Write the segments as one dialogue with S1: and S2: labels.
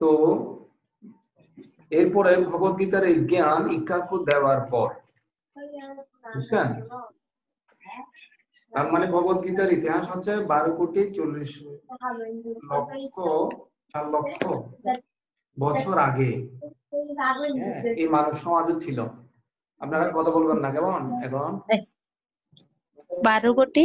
S1: তো এরপরে ভগবত গীতার এই জ্ঞান ইক্কাকু দেওয়ার পর, বুঝছেন, তার মানে ভগবত গীতার ইতিহাস হচ্ছে 12,40,00,000,4 বছর আগে এই মানব সমাজও ছিল। আপনারা কথা বলবেন না কেমন এখন?
S2: 12 কোটি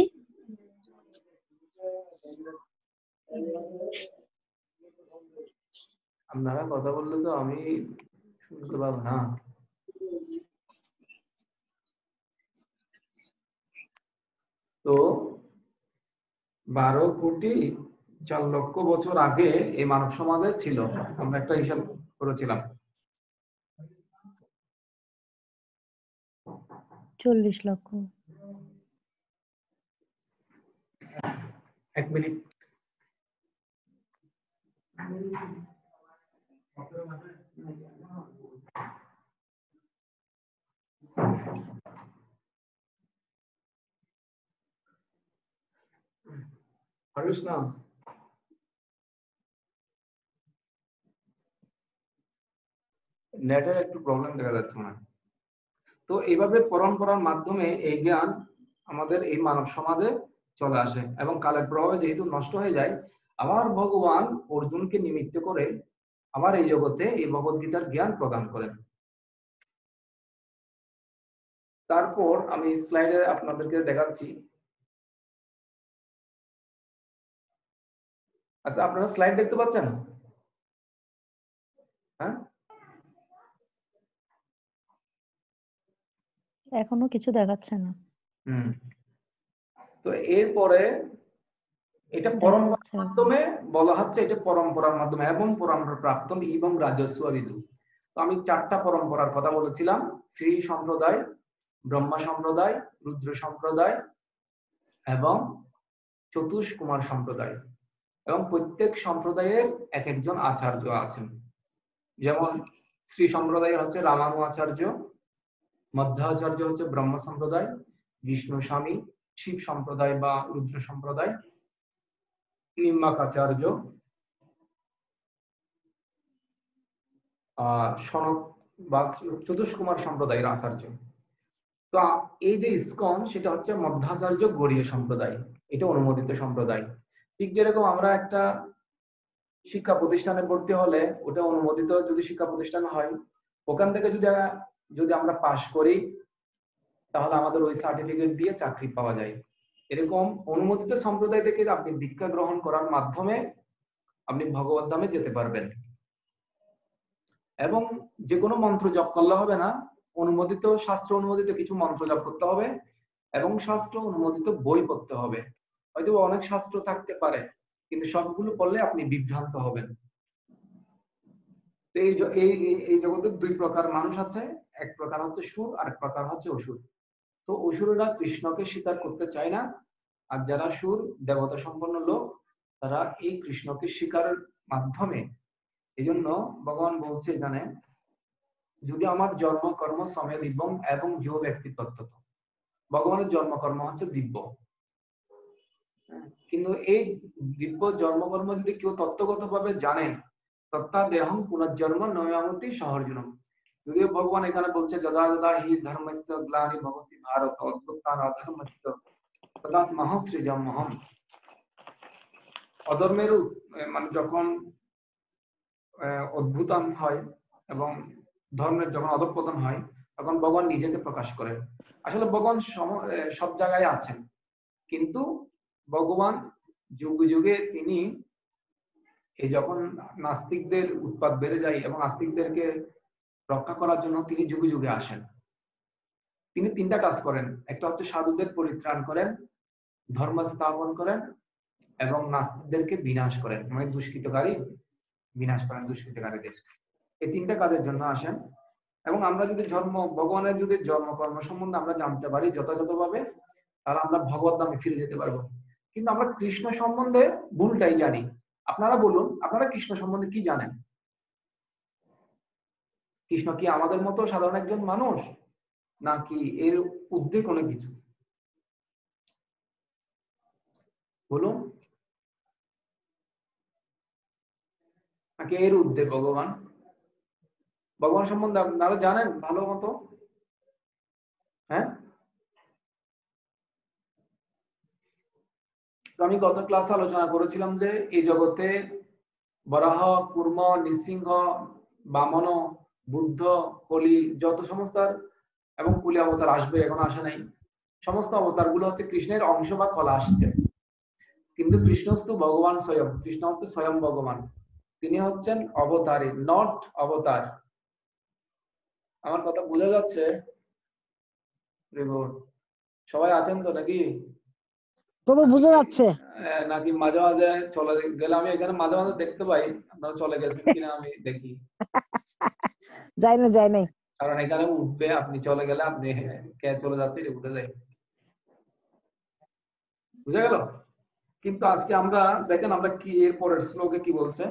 S1: আপনারা কথা বললে তো আমি শুনতে পাবো না। তো 12,04,00,000 বছর আগে এই মানব সমাজে ছিল। আমরা একটা হিসাব করেছিলাম।
S2: 40 লক্ষ।
S1: 1 মিনিট। পারিস না? নেটের একটু প্রবলেম দেখা যাচ্ছে না। তো এইভাবে পরম্পরার মাধ্যমে এই জ্ঞান আমাদের এই মানব সমাজে চলে আসে এবং কালের প্রভাবে যেহেতু নষ্ট হয়ে যায়, আবার ভগবান অর্জুনকে নিমিত্ত করে আবার এই জগতে এই ভগবত গীতার জ্ঞান প্রদান করেন। তারপর আমি স্লাইডে আপনাদেরকে দেখাচ্ছি। আচ্ছা, আপনারা স্লাইড দেখতে পাচ্ছেন? হ্যাঁ,
S2: এখনো কিছু দেখাচ্ছে না।
S1: তো এরপরে এটা পরম্পরার মাধ্যমে বলা হচ্ছে, এটা পরম্পরার মাধ্যমে এবং পরম্পরা প্রাপ্ত এবং রাজস্ব বিদু। তো আমি 4টা পরম্পরার কথা বলেছিলাম: শ্রী সম্প্রদায়, ব্রহ্মা সম্প্রদায়, রুদ্র সম্প্রদায় এবং চতুষ্কুমার সম্প্রদায়। এবং প্রত্যেক সম্প্রদায়ের এক একজন আচার্য আছেন। যেমন শ্রী সম্প্রদায় হচ্ছে রামানু আচার্য, মধ্যাচার্য হচ্ছে ব্রহ্ম সম্প্রদায়, বিষ্ণু স্বামী শিব সম্প্রদায় বা রুদ্র সম্প্রদায়, নিম্বাকাচার্য সনক বা চতুষ্কুমার সম্প্রদায়ের আচার্য। তো এই যে ইসকন, সেটা হচ্ছে মধ্যাচার্য গৌড়ীয় সম্প্রদায়, এটা অনুমোদিত সম্প্রদায়। ঠিক যেরকম আমরা একটা শিক্ষা প্রতিষ্ঠানে ভর্তি হলে ওটা অনুমোদিত যদি শিক্ষা প্রতিষ্ঠান হয়, ওখান থেকে যদি আমরা পাশ করি তাহলে আমাদের ওই সার্টিফিকেট দিয়ে চাকরি পাওয়া যায়। এরকম অনুমোদিত সম্প্রদায় থেকে আপনি দীক্ষা গ্রহণ করার মাধ্যমে আপনি ভগবত ধামে যেতে পারবেন। এবং যে কোনো মন্ত্র জপ করলে হবে না, অনুমোদিত শাস্ত্র অনুমোদিত কিছু মন্ত্র জপ করতে হবে এবং শাস্ত্র অনুমোদিত বই পড়তে হবে। হয়তো অনেক শাস্ত্র থাকতে পারে, কিন্তু সবগুলো পড়লে আপনি বিভ্রান্ত হবেন। তো এই জগতে 2 প্রকার মানুষ আছে, এক প্রকার হচ্ছে সুর আর এক প্রকার হচ্ছে অসুর। তো অসুররা কৃষ্ণকে স্বীকার করতে চায় না, আর যারা সুর দেবতা সম্পন্ন লোক তারা এই কৃষ্ণকে স্বীকারের মাধ্যমে, এই জন্য ভগবান বলছে এখানে, যদি আমার জন্ম কর্ম সময় দিব্য এবং যো ব্যক্তি তত্ত্ব। ভগবানের জন্মকর্ম হচ্ছে দিব্য, কিন্তু এই দিব্য জন্মকর্ম যদি কেউ তত্ত্বগত ভাবে জানে, তত্ত্বা দেহং পুনর্জন্ম নয়ামতি সহর্জুনম। যদিও ভগবান এখানে বলছে যদা যদা হি ধর্মস্য গ্লানি ভবতি ভারত অদ্ভুতান অধর্মস্য তদাত্মহং সৃজমহম। অধর্মের মানে যখন অদ্ভুতান হয় এবং ধর্মের যখন অধঃপতন হয়, তখন ভগবান নিজেকে প্রকাশ করেন। আসলে ভগবান সব জায়গায় আছেন, কিন্তু ভগবান যুগে যুগে তিনি এই যখন নাস্তিকদের উৎপাত বেড়ে যায় এবং আস্তিকদেরকে রক্ষা করার জন্য তিনি যুগে যুগে আসেন। তিনি 3টা কাজ করেন: একটা হচ্ছে সাধুদের পরিত্রাণ করেন, ধর্ম স্থাপন করেন এবং নাস্তিকদেরকে বিনাশ করেন, মানে দুষ্কৃতকারী বিনাশ করেন দুষ্কৃতকারীদের। এই 3টা কাজের জন্য আসেন। এবং আমরা যদি ভগবানের যদি জন্মকর্ম সম্বন্ধে আমরা জানতে পারি যথাযথভাবে, তাহলে আমরা ভগবত ধামে ফিরে যেতে পারবো। কিন্তু আমরা কৃষ্ণ সম্বন্ধে ভুলটাই জানি। আপনারা বলুন, আপনারা কৃষ্ণ সম্বন্ধে কি জানেন? কৃষ্ণ কি আমাদের মতো সাধারণ একজন মানুষ, নাকি এর ঊর্ধ্বে কোনো কিছু? বলুন। নাকি এর ঊর্ধ্বে ভগবান? ভগবান সম্বন্ধে আপনারা জানেন ভালো মতো? হ্যাঁ, তো আমি গত ক্লাসে আলোচনা করেছিলাম যে এই জগতে বরাহ, কুর্ম, নৃসিংহ, বামন, বুদ্ধ, কলি, যত সমস্ত এবং কুলি অবতার আসবে, এখন আসে নাই, সমস্ত অবতার গুলো হচ্ছে কৃষ্ণের অংশ বা কলা আসছে। কিন্তু কৃষ্ণস্তু ভগবান স্বয়ং, কৃষ্ণ হচ্ছে স্বয়ং ভগবান, তিনি হচ্ছেন অবতারী, নট অবতার। আমার কথা বোঝা যাচ্ছে? সবাই আছেন তো নাকি?
S3: তবু বোঝা যাচ্ছে
S1: নাকি মাঝে মাঝে চলে গেলে? আমি এখানে মাঝে মাঝে দেখতে পাই আপনারা চলে গেছেন কিনা, আমি দেখি।
S3: যাই নাই,
S1: কারণ এখানে উঠবে, আপনি চলে গেলে আপনি কে চলে যাচ্ছে এটা উঠে যায়, বুঝা গেল? কিন্তু আজকে আমরা দেখেন আমরা কি এর পরের শ্লোকে কি বলছে।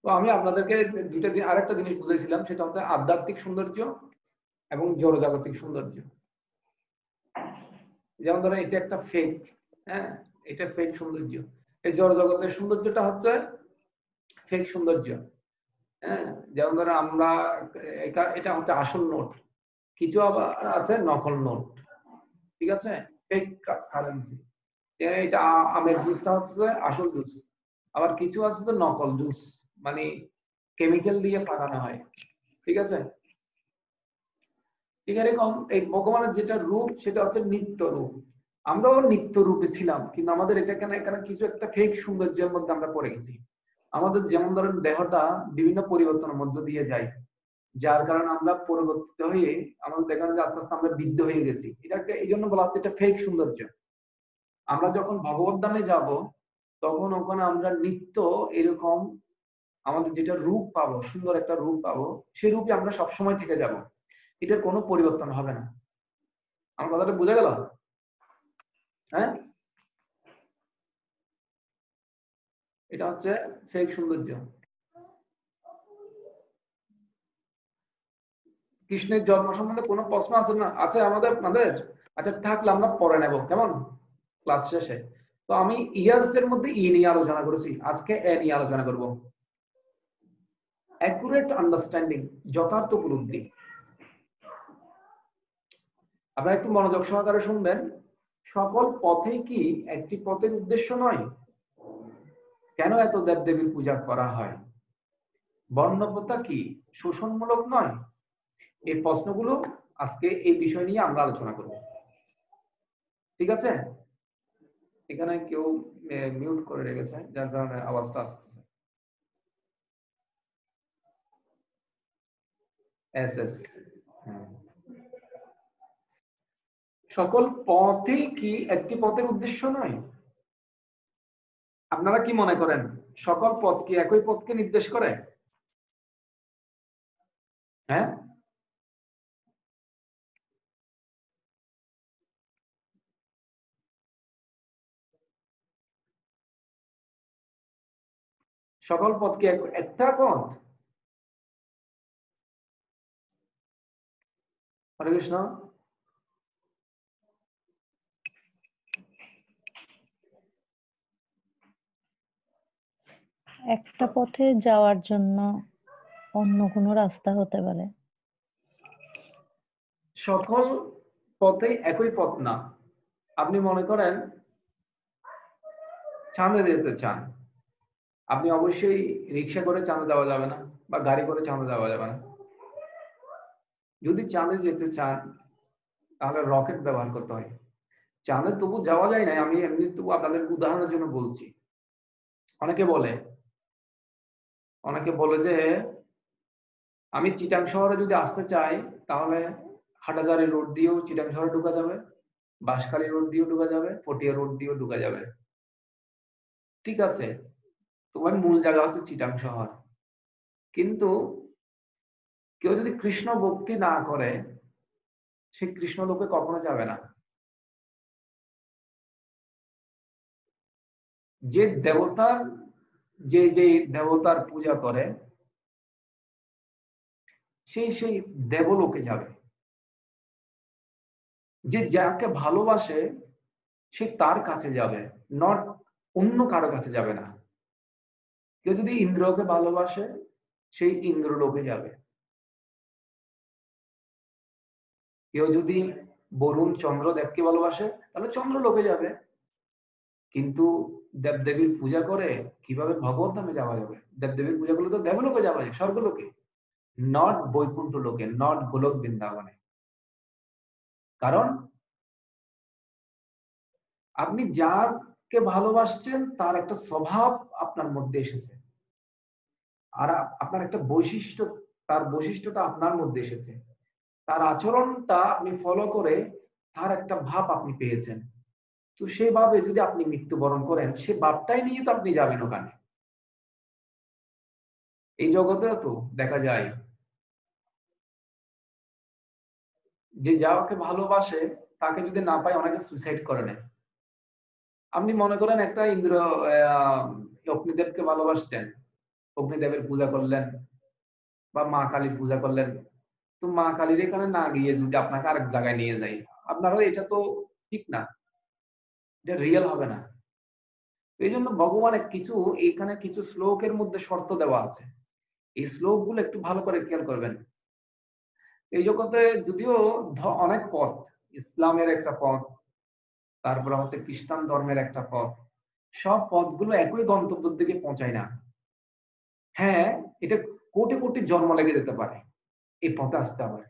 S1: তো আমি আপনাদেরকে আরেকটা জিনিস বুঝাইছিলাম, সেটা হচ্ছে আধ্যাত্মিক সৌন্দর্য এবং জড়জাগতিক সৌন্দর্য। যেমন ধরেন এটা একটা ফেক, হ্যাঁ, এটা ফেক সৌন্দর্য। এই জড়জগতের সৌন্দর্যটা হচ্ছে ফেক সৌন্দর্য। হ্যাঁ, যেমন ধরেন আমরা এটা হচ্ছে আসল নোট, কিছু আবার আছে নকল নোট, ঠিক আছে, ফেক কারেন্সি। এটা আমের জুসটা হচ্ছে আসল জুস, আবার কিছু আছে তো নকল জুস, মানে কেমিক্যাল দিয়ে পাকানো হয়, ঠিক আছে। ঠিক এরকম এই ভগবানের যেটা রূপ সেটা হচ্ছে নিত্য রূপ। আমরাও নিত্য রূপে ছিলাম, কিন্তু আমাদের এটা এখানে কিছু একটা ফেক সৌন্দর্যের মধ্যে আমরা পড়ে গেছি। আমাদের যেমন ধরেন দেহটা বিভিন্ন পরিবর্তনের মধ্য দিয়ে যায়, যার কারণে আমরা পরিবর্তিত হয়ে আমাদের দেখানো যে আস্তে আস্তে আমরা বৃদ্ধ হয়ে গেছি। এটাকে এই জন্য বলা হচ্ছে এটা ফেক সৌন্দর্য। আমরা যখন ভগবত ধামে যাব তখন ওখানে আমরা নিত্য এরকম আমাদের যেটা রূপ পাবো, সুন্দর একটা রূপ পাবো, সেই রূপে আমরা সবসময় থেকে যাব, এটার কোনো পরিবর্তন হবে না। আমার কথাটা বোঝা গেল? হ্যাঁ, এটা হচ্ছে ফেক সৌন্দর্য। কৃষ্ণের জন্ম সম্বন্ধে কোনো প্রশ্ন আছে না? আছে আমাদের আপনাদের? আচ্ছা থাকলে আমরা পরে নেব, কেমন, ক্লাস শেষে। তো আমি ইয়ার্স এর মধ্যে ই নিয়ে আলোচনা করেছি, আজকে এ নিয়ে আলোচনা করব। অ্যাকুরেট আন্ডারস্ট্যান্ডিং, যথার্থ উপলব্ধি। আপনারা একটু মনোযোগ সহকারে শুনবেন। সকল পথে কি একটি পথের উদ্দেশ্য নয়? কেন এত দেবদেবীর পূজা করা হয়? বর্ণপ্রথা কি শোষণমূলক নয়? এই প্রশ্নগুলো আজকে এই বিষয় নিয়ে আমরা আলোচনা করব, ঠিক আছে। এখানে কেউ মিউট করে রেখেছে, যার কারণে আওয়াজটা আসতেছে। এস এস, সকল পথে কি একটি পথের উদ্দেশ্য নয়? আপনারা কি মনে করেন সকল পথ কি একই পথকে নির্দেশ করে? হ্যাঁ, সকল পথ কি একটা পথ? হরে কৃষ্ণ।
S2: একটা পথে যাওয়ার জন্য অন্য কোনো রাস্তা হতে পারে।
S1: সকল পথে একই পথ না। আপনি মনে করেন চাঁদে যেতে চান, আপনি অবশ্যই রিক্সা করে চাঁদে যাওয়া যাবে না, বা গাড়ি করে চাঁদে যাওয়া যাবে না। যদি চাঁদে যেতে চান তাহলে রকেট ব্যবহার করতে হয়। চাঁদে তবু যাওয়া যায় না, আমি এমনি তবু আপনাদের উদাহরণের জন্য বলছি। অনেকে বলে যে আমি চিটাং শহরে যদি আসতে চাই তাহলে হাটাজারি রোড দিয়েও চিটাং শহরে ঢুকা যাবে, বাঁশখালী রোড দিয়েও ঢুকা যাবে, পটিয়া রোড দিয়েও ঢুকা যাবে, ঠিক আছে। তোমার মূল জায়গা হচ্ছে চিটাং শহর। কিন্তু কেউ যদি কৃষ্ণ ভক্তি না করে সে কৃষ্ণ লোকে কখনো যাবে না। যে দেবতার পূজা করে সেই দেবলোকে যাবে। যে যাকে ভালোবাসে সে তার কাছে যাবে, নট অন্য কারো কাছে যাবে না। কেউ যদি ইন্দ্রকে ভালোবাসে, সেই ইন্দ্রলোকে যাবে। কেউ যদি বরুণ চন্দ্রদেবকে ভালোবাসে, তাহলে চন্দ্রলোকে যাবে। কিন্তু দেবদেবীর পূজা করে কিভাবে ভগবত ধামে যাওয়া যাবে? দেবদেবীর পূজা করলে তো দেবলোকে যাওয়া যায়, স্বর্গলোকে, নট বৈকুণ্ঠ লোকে, নট গোলক বৃন্দাবনে। কারণ আপনি যাকে ভালোবাসছেন তার একটা স্বভাব আপনার মধ্যে এসেছে, আর আপনার একটা বৈশিষ্ট্য, তার বৈশিষ্ট্যটা আপনার মধ্যে এসেছে, তার আচরণটা আপনি ফলো করে তার একটা ভাব আপনি পেয়েছেন। তো সেভাবে যদি আপনি মৃত্যুবরণ করেন, সে ভাবটাই নিয়ে তো আপনি যাবেন ওখানে। এই জগতেও তো দেখা যায় যে যাকে ভালোবাসে তাকে যদি না পায় অনেকে সুইসাইড করে নেয়। আপনি মনে করেন একটা ইন্দ্র অগ্নিদেবকে ভালোবাসতেন, অগ্নিদেবের পূজা করলেন বা মা কালীর পূজা করলেন, তো মা কালীর এখানে না গিয়ে যদি আপনাকে আরেক জায়গায় নিয়ে যায়, আপনারা এটা তো ঠিক না, এটা রিয়েল হবে না। এই জন্য ভগবানের কিছু, এখানে কিছু শ্লোকের মধ্যে শর্ত দেওয়া আছে। এই শ্লোকগুলো একটু ভালো করে খেয়াল করবেন। এই জগতে যদিও অনেক পথ, ইসলামের একটা পথ, তারপরে হচ্ছে খ্রিস্টান ধর্মের একটা পথ, সব পথগুলো একই গন্তব্যের দিকে পৌঁছায় না। হ্যাঁ, এটা কোটি কোটি জন্ম লেগে যেতে পারে এই পথে আসতে। আবার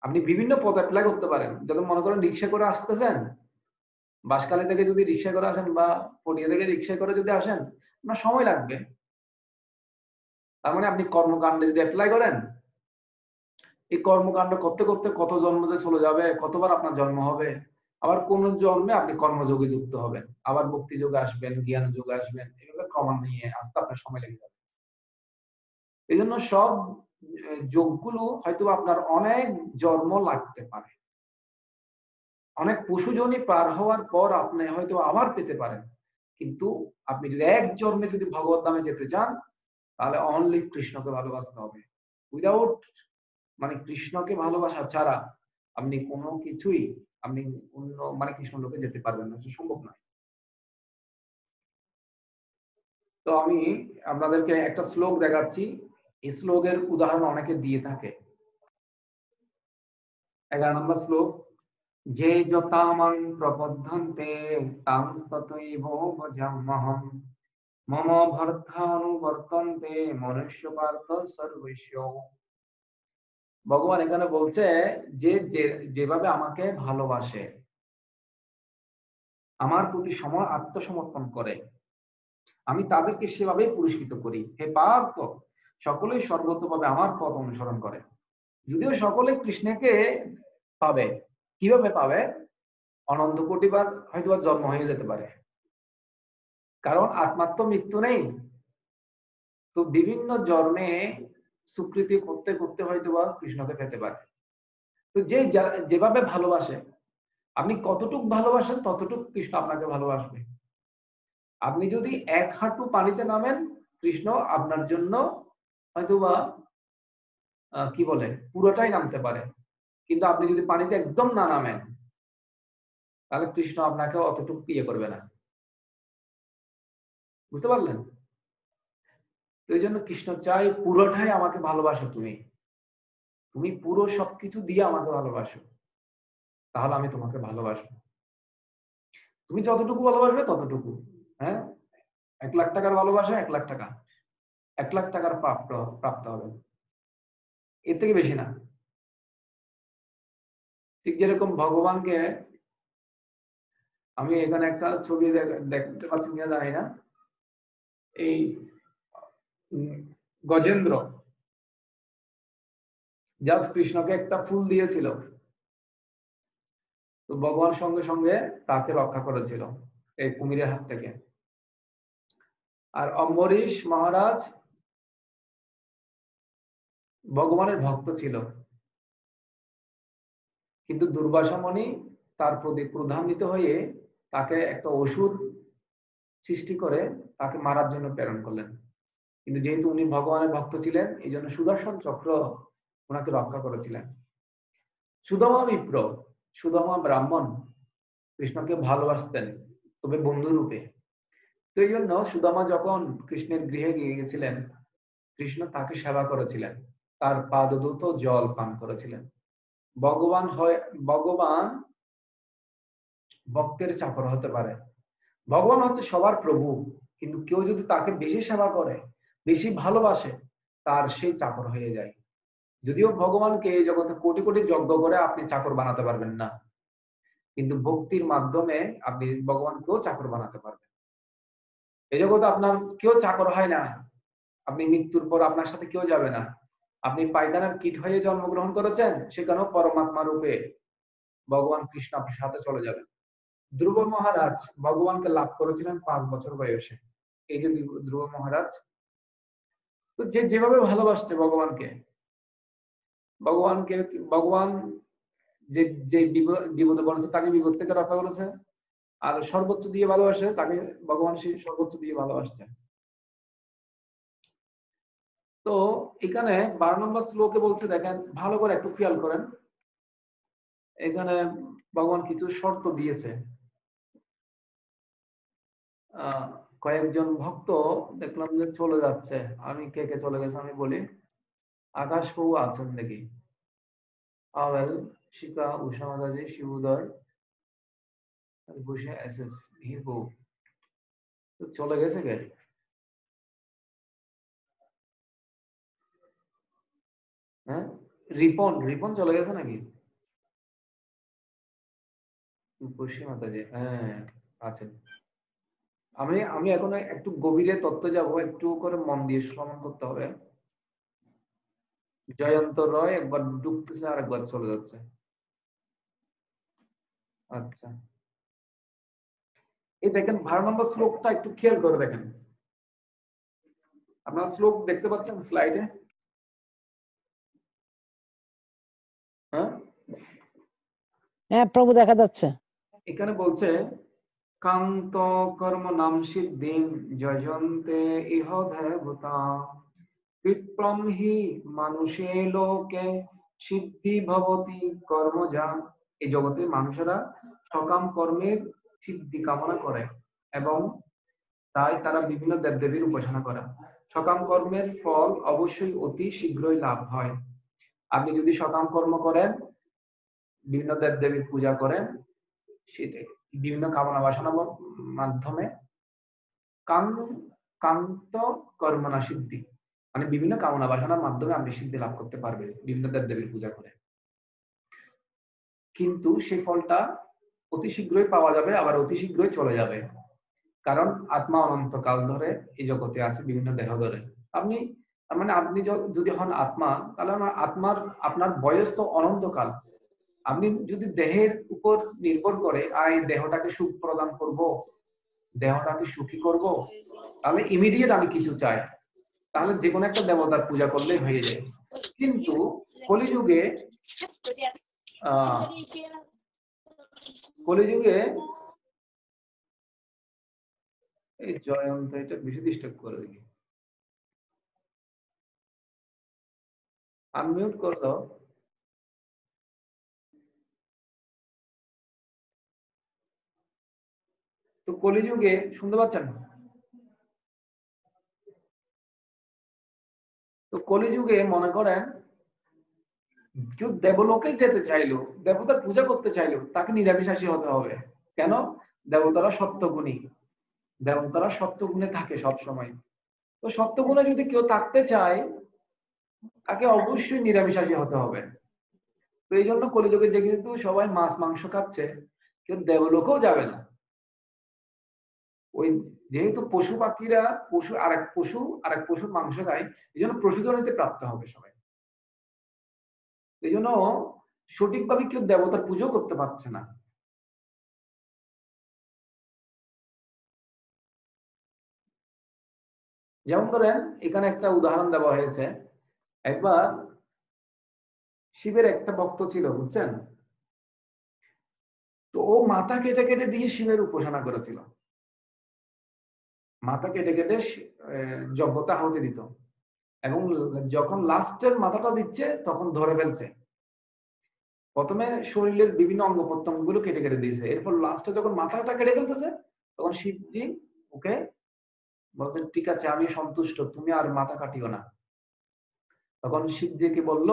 S1: আপনি বিভিন্ন পথ অ্যাপ্লাই করতে পারেন। যখন মনে করেন রিক্সা করে আসতেছেন, বাঁশখালী থেকে যদি রিক্সা করে আসেন বা পটিয়া থেকে রিক্সা করে যদি আসেন, আপনার সময় লাগবে। তার মানে আপনি কর্মকাণ্ডে যদি অ্যাপ্লাই করেন, এই কর্মকাণ্ড করতে করতে কত জন্ম যে চলে যাবে, কতবার আপনার জন্ম হবে, আবার কোন জন্মে আপনি কর্মযোগে যুক্ত হবেন, আবার মুক্তি যোগে আসবেন, জ্ঞান যোগে আসবেন, এভাবে ক্রমান্বয়ে আসতে আপনার সময় লেগে যাবে। এই জন্য সব যোগগুলো হয়তো আপনার অনেক জন্ম লাগতে পারে, অনেক পশুজনী পার হওয়ার পর আপনি হয়তো আবার পেতে পারেন। কিন্তু আপনি যদি এক জন্মে যদি ভগবত ধামে যেতে চান, তাহলে অনলি কৃষ্ণকে ভালোবাসতে হবে। উইদাউট মানে কৃষ্ণকে ভালোবাসা ছাড়া আপনি কোনো কিছুই, আপনি অন্য মানে কৃষ্ণ লোকে যেতে পারবেন না, এটা সম্ভব নয়। তো আমি আপনাদেরকে একটা শ্লোক দেখাচ্ছি। এই শ্লোকের উদাহরণ অনেকে দিয়ে থাকে। 11 নম্বর শ্লোক, যে যতামাং প্রপদ্যন্তে তাংস্ততৈব ভজাম্যহম মম ভর্তানুবর্তন্তে মনুষ্য পার্থ সর্বস্য। ভগবান এখানে বলছে যে যেভাবে আমাকে ভালোবাসে, আমার প্রতি আত্মসমর্পণ করে, আমি তাদেরকে সেভাবেই পুরস্কৃত করি। হে পার্থ, সকলেই সর্বতভাবে আমার পথ অনুসরণ করে। যদিও সকলে কৃষ্ণকে পাবে, কিভাবে পাবে? অনন্ত কোটিবার হয়তো জন্ম হয়ে যেতে পারে, কারণ আত্মার তো মৃত্যু নেই। তো বিভিন্ন জন্মে স্বীকৃতি করতে করতে হয়তো বা কৃষ্ণকে পেতে পারে। তো যেভাবে ভালোবাসে, আপনি কতটুক ভালোবাসেন ততটুক কৃষ্ণ আপনাকে ভালোবাসবে। আপনি যদি এক হাঁটু পানিতে নামেন, কৃষ্ণ আপনার জন্য হয়তোবা কি বলে পুরোটাই নামতে পারে। কিন্তু আপনি যদি পানিতে একদম না নামেন, তাহলে কৃষ্ণ আপনাকে অতটুকু ইয়ে করবে না। বুঝতে পারলেন? তো এই জন্য কৃষ্ণ চাই পুরোটাই আমাকে ভালোবাসো, তুমি পুরো সবকিছু দিয়ে আমাকে ভালোবাসো, তাহলে আমি তোমাকে ভালোবাসবো। তুমি যতটুকু ভালোবাসবে ততটুকু। হ্যাঁ, 1 লাখ টাকার ভালোবাসা 1 লাখ টাকা, 1 লাখ টাকার প্রাপ্ত হবে, এর থেকে বেশি না। ঠিক যেরকম ভগবানকে, আমি এখানে একটা ছবি দেখতে পাচ্ছি কিনা জানি না, এই গজেন্দ্র জাস্ট কৃষ্ণকে একটা ফুল দিয়েছিল, তো ভগবান সঙ্গে সঙ্গে তাকে রক্ষা করেছিল এই কুমিরের হাত থেকে। আর অম্বরীশ মহারাজ ভগবানের ভক্ত ছিল, কিন্তু দুর্বাসা মুনি তার প্রতি ক্রোধান্বিত হয়ে তাকে একটা ওষুধ সৃষ্টি করে তাকে মারার জন্য প্রেরণ করলেন। কিন্তু যেহেতু উনি ভগবানের ভক্ত ছিলেন, এই জন্য সুদর্শন চক্র ওনাকে রক্ষা করেছিলেন। সুদামা বিপ্র, সুদামা ব্রাহ্মণ, কৃষ্ণকে ভালোবাসতেন, তবে বন্ধু রূপে। তো এই জন্য সুদামা যখন কৃষ্ণের গৃহে গিয়েছিলেন, কৃষ্ণ তাকে সেবা করেছিলেন, তার পাদদূত জল পান করেছিলেন। ভগবান ভক্তের চাকর হতে পারে। ভগবান হচ্ছে সবার প্রভু, কিন্তু কেউ যদি তাকে বেশি সেবা করে, বেশি ভালোবাসে, তার সেই চাকর হয়ে যায়। যদিও ভগবানকে এই জগতে কোটি কোটি যজ্ঞ করে আপনি চাকর বানাতে পারবেন না, কিন্তু ভক্তির মাধ্যমে আপনি ভগবানকেও চাকর বানাতে পারবেন। এই জগতে আপনার কেউ চাকর হয় না। আপনি মৃত্যুর পর আপনার সাথে কেউ যাবে না। আপনি পায়খানার কীট হয়ে জন্মগ্রহণ করেছেন, সেখানেও পরমাত্মা রূপে ভগবান কৃষ্ণ আপনার সাথে চলে যাবেন। ধ্রুব মহারাজ ভগবানকে লাভ করেছিলেন 5 বছর বয়সে। এই যে ধ্রুব মহারাজ, তো যে যেভাবে ভালোবাসছে ভগবান যে যে বিপদে পড়েছে তাকে বিপদ থেকে রক্ষা করেছে, আর সর্বোচ্চ দিয়ে ভালোবাসে তাকে ভগবান সেই সর্বোচ্চ দিয়ে ভালোবাসছে। তো এখানে 12 নম্বর শ্লোকে বলছে, দেখেন ভালো করে একটু খেয়াল করেন, এখানে ভগবান কিছু শর্ত দিয়েছে। কয়েকজন ভক্ত দেখলাম যে চলে যাচ্ছে, আমি কে কে চলে গেছে আমি বলি। আকাশ বাবু আছেন নাকি? আওয়েল, শিকা, উষা মাতাজি, শিবুদর, বসে এসএস হির বউ, তো চলে গেছে কে? হ্যাঁ, রিপন চলে গেছে নাকি? বসে মাতাজি, হ্যাঁ আছেন। আমি এখন একটু গভীরে তত্ত্ব যাব, একটু করে মন দিয়ে শ্রবণ করতে হবে। জয়ন্ত রয় একবার ঢুকতেছে আর একবার চলে যাচ্ছে। আচ্ছা, এই দেখেন 12 নম্বর শ্লোকটা একটু খেয়াল করে দেখেন। আপনারা শ্লোক দেখতে পাচ্ছেন স্লাইডে? হ্যাঁ,
S3: হ্যাঁ প্রভু দেখা যাচ্ছে।
S1: এখানে বলছে কান্ত কর্ম নাম সিদ্ধিম যজন্তে ইহ দেবতা বিপ্রম হি মানুষে লোকে সিদ্ধি ভবতি কর্মজা। এই জগতে মানুষেরা সকাম কর্মের সিদ্ধি কামনা করে এবং তাই তারা বিভিন্ন দেবদেবীর উপাসনা করে। সকাম কর্মের ফল অবশ্যই অতি শীঘ্রই লাভ হয়। আপনি যদি সকাম কর্ম করেন, বিভিন্ন দেবদেবীর পূজা করেন, সেটাই বিভিন্ন কামনা বাসনা মাধ্যমে কান্ত কর্মনা সিদ্ধি, মানে বিভিন্ন কামনা বাসনার মাধ্যমে আপনি সিদ্ধি লাভ করতে পারবেন বিভিন্ন দেবদেবীর পূজা করে। কিন্তু সেই ফলটা অতি শীঘ্রই পাওয়া যাবে, আবার অতি শীঘ্রই চলে যাবে, কারণ আত্মা অনন্তকাল ধরে এই জগতে আছে, বিভিন্ন দেহ ধরে। আপনি মানে আপনি যদি হন আত্মা, তাহলে আপনার বয়স তো অনন্তকাল। আপনি যদি দেহের উপর নির্ভর করে এই দেহটাকে সুখ প্রদান করব, দেহটাকে সুখী করব, তাহলে ইমিডিয়েট আমি কিছু চাই, তাহলে যে কোনো একটা দেবতার পূজা করলেই হয়ে যায়। কিন্তু কলিযুগে এই জয়ন্ত এটা বেশি ডিস্টার্ব করে দিই, আনমিউট করে দাও। তো কলিযুগে শুনতে পাচ্ছেন? তো কলিযুগে মনে করেন কেউ দেবলোকে যেতে চাইলো, দেবতার পূজা করতে চাইলো, তাকে নিরামিষাশী হতে হবে। কেন? দেবতারা সত্যগুণী, দেবতারা সত্যগুণে থাকে সব সময়। তো সত্যগুণে যদি কেউ থাকতে চায়, তাকে অবশ্যই নিরামিষাশী হতে হবে। তো এই জন্য কলিযুগে যে কিন্তু সবাই মাছ মাংস খাচ্ছে, কেউ দেবলোকেও যাবে না। ওই যেহেতু পশু পাখিরা আরেক পশুর মাংস খায়, এই জন্য প্রসূজনিতে প্রাপ্ত হবে সবাই। এই জন্য সঠিকভাবে কেউ দেবতার পুজো করতে পারছে না। যেমন ধরেন এখানে একটা উদাহরণ দেওয়া হয়েছে। একবার শিবের একটা ভক্ত ছিল, বুঝছেন? তো ও মাথা কেটে কেটে দিয়ে শিবের উপাসনা করেছিল, মাথা কেটে কেটে যজ্ঞতা আহুতি দিত, এবং যখন লাস্টের মাথাটা দিচ্ছে তখন ধরে ফেলছে। প্রথমে শরীরের বিভিন্ন অঙ্গ প্রত্যঙ্গ গুলো কেটে কেটে দিয়েছে, এরপর লাস্টে যখন মাথাটা কেটে ফেলতেছে তখন শিবজি ওকে বলছেন ঠিক আছে আমি সন্তুষ্ট, তুমি আর মাথা কাটিও না। তখন শিবজিকে বলল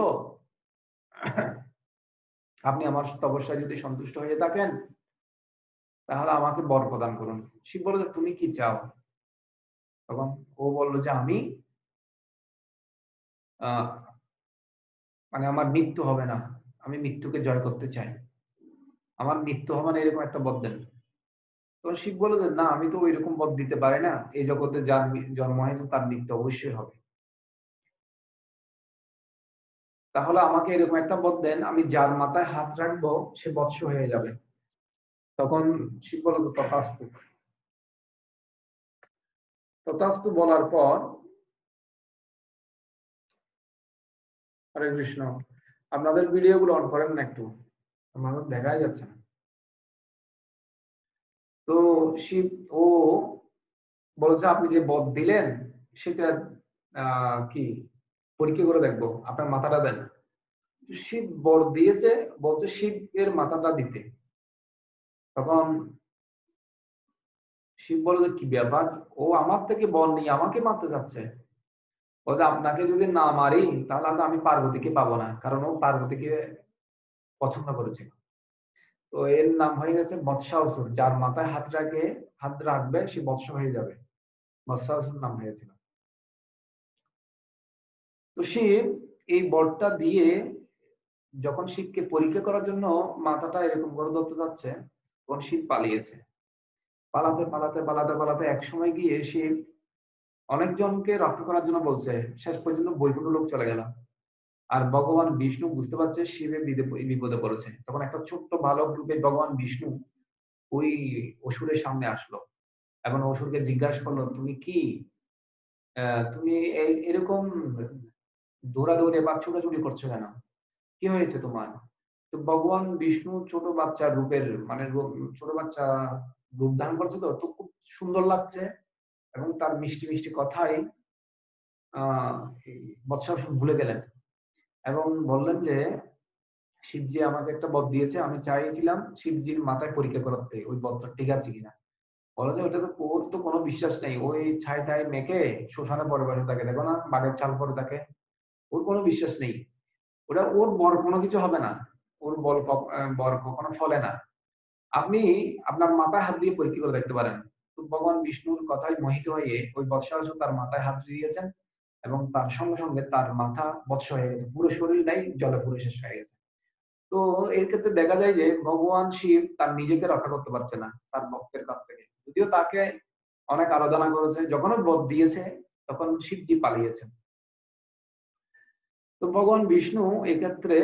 S1: আপনি আমার তপস্যায় যদি সন্তুষ্ট হয়ে থাকেন তাহলে আমাকে বর প্রদান করুন। শিব বলল যে তুমি কি চাও? তখন ও বলল যে আমি আহ মানে আমার মৃত্যু হবে না, আমি মৃত্যুকে জয় করতে চাই, আমার মৃত্যু হবে না এরকম একটা বর দেন। তো শিব বলল যে না আমি তো ওইরকম বর দিতে পারি না, এই জগতে যার জন্ম হয়েছে তার মৃত্যু অবশ্যই হবে, তাহলে আমাকে এরকম একটা বর দেন আমি যার মাথায় হাত রাখবো সে বৎস হয়ে যাবে। তখন শিব বলল তো তথাস্তু। তথাস্তু বলার পর হরে কৃষ্ণ, আপনাদের ভিডিও গুলো অন করেন না একটু, আমাদের দেখাই যাচ্ছে না। তো শিব ও বলছে আপনি যে বর দিলেন সেটা কি পরীক্ষা করে দেখবো, আপনার মাথাটা দেন। শিব বর দিয়েছে, বলছে শিবের মাথাটা দিতে। তখন শিব বলে যে কি ব্যাপার, ও আমার থেকে বর নিয়ে আমাকে মারতে যাচ্ছে। বলছে আপনাকে যদি না মারি তাহলে তো আমি পার্বতীকে পাবো না, কারণ ও পার্বতীকে পছন্দ করেছিল। তো এর নাম হয়ে গেছে বৎসাসুর, যার মাথায় হাত রাখবে সে বৎস হয়ে যাবে, বৎসাসুর নাম হয়েছিল। তো শিব এই বরটা দিয়ে যখন শিবকে পরীক্ষা করার জন্য মাথাটা এরকম করে ধরতে যাচ্ছে তখন শিব পালিয়েছে। পালাতে পালাতে পালাতে পালাতে এক সময় গিয়ে শিব অনেকজনকে রক্ষা করার জন্য বলছে, শেষ পর্যন্ত বৈকুণ্ঠ লোক চলে গেল। আর ভগবান বিষ্ণু বুঝতে পারছে শিবে বিপদে পড়েছে, তখন একটা ছোট্ট বালক রূপে ভগবান বিষ্ণু ওই অসুরের সামনে আসলো এবং অসুরকে জিজ্ঞাসা করলো তুমি কি তুমি এরকম দৌড়াদৌড়ি বা ছুটাছুটি করছো কেন, কি হয়েছে তোমার? তো ভগবান বিষ্ণু ছোট বাচ্চার রূপের মানে ছোট বাচ্চা রূপ ধারণ করছে, তো খুব সুন্দর লাগছে এবং তার মিষ্টি মিষ্টি কথাই আহ বৎসাসুর ভুলে গেলেন এবং বললেন যে শিবজি আমাকে একটা বর দিয়েছে, আমি চাইছিলাম শিবজির মাথায় পরীক্ষা করতে ওই বরটা ঠিক আছে কিনা। বলা যায় ওটা তো ওর তো কোনো বিশ্বাস নেই, ওই ছাই টাই মেখে শ্মশানে পরে বসে থাকে, দেখো না বাঘের চাল পরে থাকে, ওর কোনো বিশ্বাস নেই, ওটা ওর বর কোনো কিছু হবে না, ওর বর কখনো ফলে না, আপনি আপনার মাথায় হাত দিয়ে পরীক্ষা করে দেখতে পারেন। তো ভগবান বিষ্ণুর কথায় মোহিত হয়ে ওই বৎসাসুর তার মাথায় হাত দিয়েছেন এবং তার সঙ্গে সঙ্গে তার মাথা বৎস হয়ে গেছে, পুরো শরীর নাই জলে পুরো শেষ হয়ে গেছে। তো এর ক্ষেত্রে দেখা যায় যে ভগবান শিব তার নিজেকে রক্ষা করতে পারছে না তার ভক্তের কাছ থেকে, যদিও তাকে অনেক আরাধনা করেছে, যখন বধ দিয়েছে তখন শিবজি পালিয়েছেন। তো ভগবান বিষ্ণু এক্ষেত্রে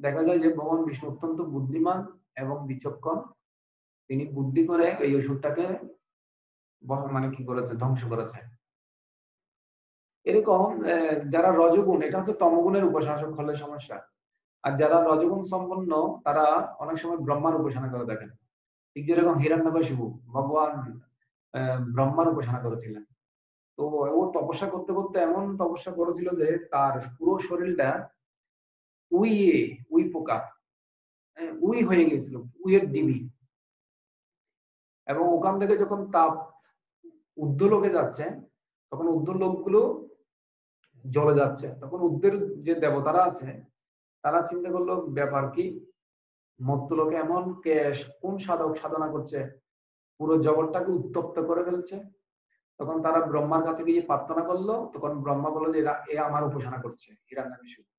S1: দেখা যায় যে ভগবান বিষ্ণু অত্যন্ত বুদ্ধিমান এবং বিচক্ষণ, তিনি বুদ্ধি করে এই অসুরটাকে মানে কি করেছে, ধ্বংস করেছে। এরকম যারা রজগুণ, এটা হচ্ছে তমগুণের উপাসক হলে সমস্যা, আর যারা রজগুণ সম্পন্ন তারা অনেক সময় ব্রহ্মার উপাসনা করে দেখেন। ঠিক যেরকম হিরণ্যকশিপু ভগবান ব্রহ্মার উপাসনা করেছিলেন। তো ও তপস্যা করতে করতে এমন তপস্যা করেছিল যে তার পুরো শরীরটা উইয়ে উই পোকা উই হয়ে গেছিল, উইয়ের ডিবি। এবং ওখান থেকে যখন তাপ ঊর্ধ্বলোকে যাচ্ছে তখন ঊর্ধ্বলোকগুলো জ্বলে যাচ্ছে, তখন ঊর্ধ্বের যে দেবতারা আছে তারা চিন্তা করলো ব্যাপার কি, মর্ত্যলোকে এমন কোন সাধক সাধনা করছে পুরো জগৎটাকে উত্তপ্ত করে ফেলছে। তখন তারা ব্রহ্মার কাছে গিয়ে প্রার্থনা করলো, তখন ব্রহ্মা বললো যে এ আমার উপাসনা করছে হিরণ্যকশিপু।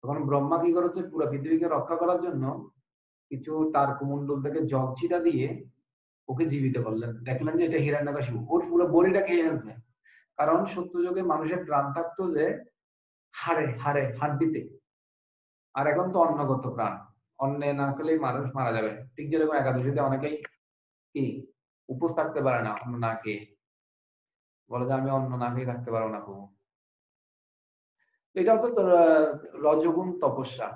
S1: তখন ব্রহ্মা কি করেছে, পুরো পৃথিবীকে রক্ষা করার জন্য কিছু তার কুমন্ডল থেকে জল ছিটা দিয়ে ওকে জীবিত করলেন। দেখলেন যে এটা হিরণ্যকশিপু, ওর পুরো বডিটা খেয়ে ফেলছে। কারণ সত্যযুগে মানুষের প্রাণ থাকতো যে হাড্ডিতে, আর এখন তো অন্নগত প্রাণ, অন্নে না খেলেই মানুষ মারা যাবে। ঠিক যেরকম একাদশীতে অনেকেই কি উপোস থাকতে পারে না অন্ন না খেয়ে, বলে যে আমি অন্ন না খেয়ে থাকতে পারবো না প্রভু। এটা হচ্ছে তোর রজগুণ তপস্যা।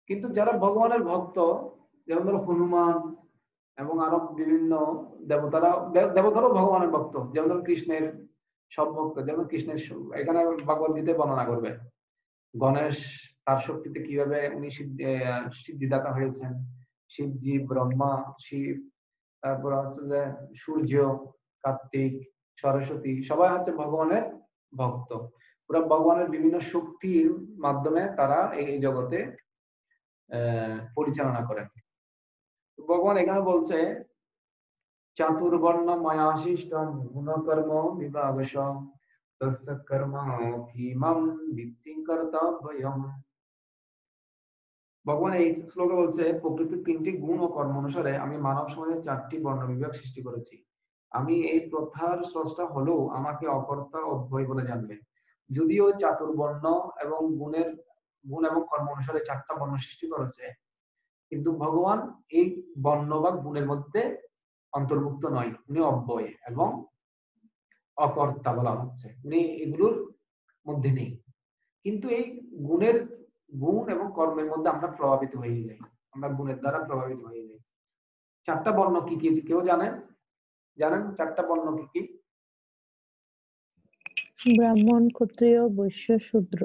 S1: কিন্তু যারা ভগবানের ভক্ত, যেমন ধরো হনুমান এবং আরো বিভিন্ন দেবতারাও ভগবানের ভক্ত, যেমন ধরো কৃষ্ণের সব ভক্ত, যেমন কৃষ্ণের এখানে ভগবত গীতায় বর্ণনা করবে গণেশ তার শক্তিতে কিভাবে উনি সিদ্ধিদাতা হয়েছেন, শিবজি, ব্রহ্মা, শিব, তারপর হচ্ছে যে সূর্য, কার্তিক, সরস্বতী, সবাই হচ্ছে ভগবানের ভক্ত। পুরো ভগবানের বিভিন্ন শক্তির মাধ্যমে তারা এই জগতে পরিচালনা করেন। ভগবান এখানে বলছে চাতুর্বর্ণ মায়াশিষ্টম গুণকর্ম বিভাগশ তস্য কর্ম ভীমম ভিত্তিং কর্তব্যম। ভগবান এই শ্লোকে বলছে প্রকৃতির 3টি গুণ ও কর্ম অনুসারে আমি মানব সমাজের 4টি বর্ণ বিভাগ সৃষ্টি করেছি। আমি এই প্রথার স্রষ্টা হলেও আমাকে অকর্তা অব্যয় বলে জানবে। যদিও চাতুর্বর্ণ এবং গুণ এবং কর্ম অনুসারে 4টা বর্ণ সৃষ্টি করেছে, কিন্তু ভগবান এই বর্ণ বা গুণের মধ্যে অন্তর্ভুক্ত নয়, উনি অব্যয় এবং অকর্তা বলা হচ্ছে, উনি এগুলোর মধ্যে নেই। কিন্তু এই গুণ এবং কর্মের মধ্যে আমরা প্রভাবিত হয়ে যাই, আমরা গুণের দ্বারা প্রভাবিত হয়ে যাই। 4টা বর্ণ কি কি কেউ জানেন? 4টা বর্ণ কি কি?
S2: ব্রাহ্মণ, ক্ষত্রিয়, বৈশ্য, শূদ্র।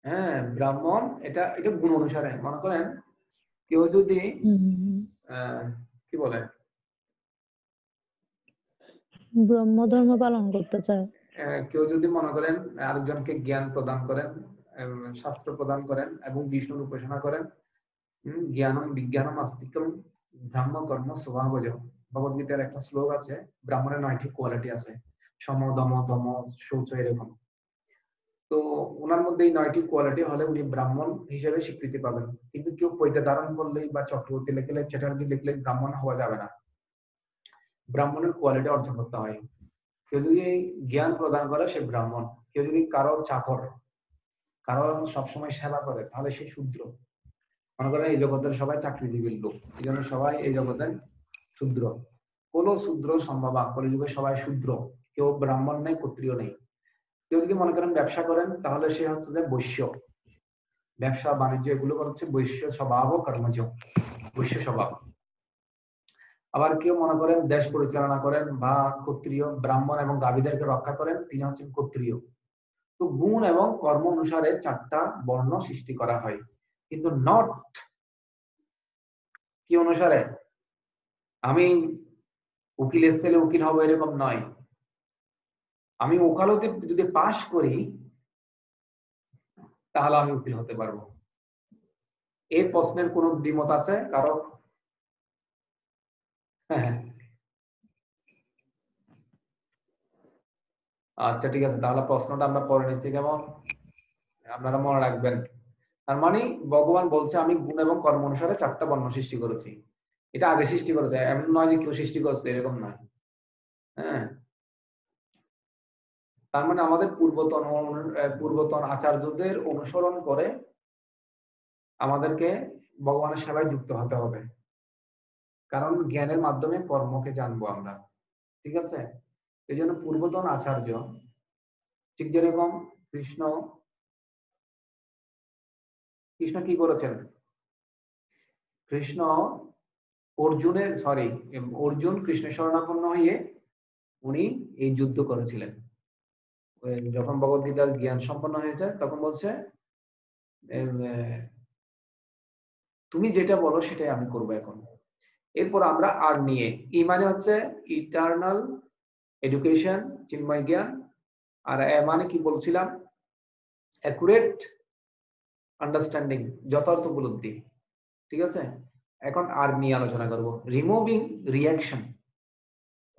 S1: হ্যাঁ, ব্রাহ্মণ, এটা গুণ অনুসারে। মনে করেন কেউ যদি কি বলে
S2: ব্রহ্ম ধর্ম পালন করতে চায়,
S1: কেউ যদি মনে করেন আরেকজনকে জ্ঞান প্রদান করেন, শাস্ত্র প্রদান করেন এবং বিষ্ণুর উপাসনা করেন, জ্ঞানম বিজ্ঞানম আস্তিকম ব্রাহ্ম কর্ম স্বভাবজ। ভগবদ্গীতার একটা শ্লোক আছে, ব্রাহ্মণের 9টি কোয়ালিটি আছে, সম, দম, দম, শৌচ, এরকম। তো ওনার মধ্যে এই 9টি কোয়ালিটি হলে উনি ব্রাহ্মণ হিসেবে স্বীকৃতি পাবেন। কিন্তু কেউ পৈতে ধারণ করলেই বা চক্রবর্তী লিখলে, চ্যাটার্জি লিখলে ব্রাহ্মণ হওয়া যাবে না। ব্রাহ্মণের কোয়ালিটি অর্জন করতে হয়। কেউ যদি জ্ঞান প্রদান করে সে ব্রাহ্মণ। কেউ যদি কারো চাকর, কারো সবসময় সেবা করে, তাহলে সে শূদ্র। মনে করেন এই জগতের সবাই চাকরিজীবীর লোক, এই জন্য সবাই এই জগতের শূদ্র। কোন শূদ্র সম্ভব, কলিযুগে সবাই শূদ্র, কেউ ব্রাহ্মণ নেই, ক্ষত্রিয় নেই। কেউ যদি মনে করেন ব্যবসা করেন, তাহলে সে হচ্ছে যে বৈশ্য। ব্যবসা বাণিজ্য এগুলো হচ্ছে বৈশ্য স্বভাব ও কর্মজ, বৈশ্য স্বভাব। আবার কেউ মনে করেন দেশ পরিচালনা করেন বা ক্ষত্রিয়, ব্রাহ্মণ এবং গাভীদেরকে রক্ষা করেন, তিনি হচ্ছেন ক্ষত্রিয়। তো গুণ এবং কর্ম অনুসারে 4টা বর্ণ সৃষ্টি করা হয়, কিন্তু নট কি অনুসারে আমি উকিলের ছেলে উকিল হবো এরকম নয়। আমি ওকালতি যদি পাশ করি তাহলে আমি উকিল হতে পারবো। এই প্রশ্নের কোন দ্বিমত আছে কারো? হ্যাঁ, আচ্ছা ঠিক আছে, তাহলে প্রশ্নটা আমরা পরে নিচ্ছি, কেমন? আপনারা মনে রাখবেন। তার মানে ভগবান বলছে আমি গুণ এবং কর্ম অনুসারে 4টা বর্ণ সৃষ্টি করেছি। এটা আগে সৃষ্টি করেছে, এমন নয় যে কেউ সৃষ্টি করছে, এরকম নয়। হ্যাঁ, তার মানে আমাদের পূর্বতন আচার্যদের অনুসরণ করে আমাদেরকে ভগবানের সেবায় যুক্ত হতে হবে, কারণ জ্ঞানের মাধ্যমে কর্মকে জানবো আমরা। ঠিক আছে? এই জন্য পূর্বতন আচার্য, ঠিক যেরকম কৃষ্ণ কি করেছেন? অর্জুন কৃষ্ণের শরণাপন্ন হয়ে উনি এই যুদ্ধ করেছিলেন। যখন ভগবদ্গীতার জ্ঞান সম্পন্ন হয়েছে তখন বলছে তুমি যেটা বলো সেটাই আমি করবো এখন। এরপর আমরা আর নিয়ে, ই মানে হচ্ছে ইটারনাল এডুকেশন, চিন্ময় জ্ঞান, আর এ মানে কি বলছিলাম, অ্যাকুরেট আন্ডারস্ট্যান্ডিং, যথার্থ উপলব্ধি। ঠিক আছে? এখন আর নিয়ে আলোচনা করব, রিমুভিং রিঅ্যাকশন,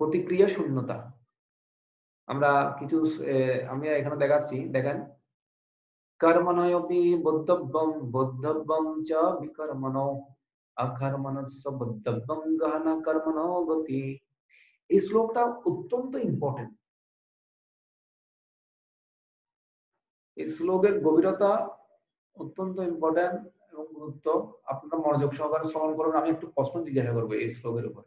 S1: প্রতিক্রিয়া শূন্যতা। আমরা কিছু আমি এখানে দেখাচ্ছি, দেখেন, কর্মণোপি বদ্ধব্যম বদ্ধব্যম চ বিকর্মণো অকর্মণস্য বদ্ধব্যম গহনা কর্মণো গতি। এই শ্লোকটা অত্যন্ত ইম্পর্টেন্ট। এই শ্লোকের গভীরতা অত্যন্ত ইম্পর্টেন্ট এবং গুরুত্ব। আপনারা মনোযোগ সহকারে শ্রবণ করুন। আমি একটু প্রশ্ন জিজ্ঞাসা করবো এই শ্লোকের উপর।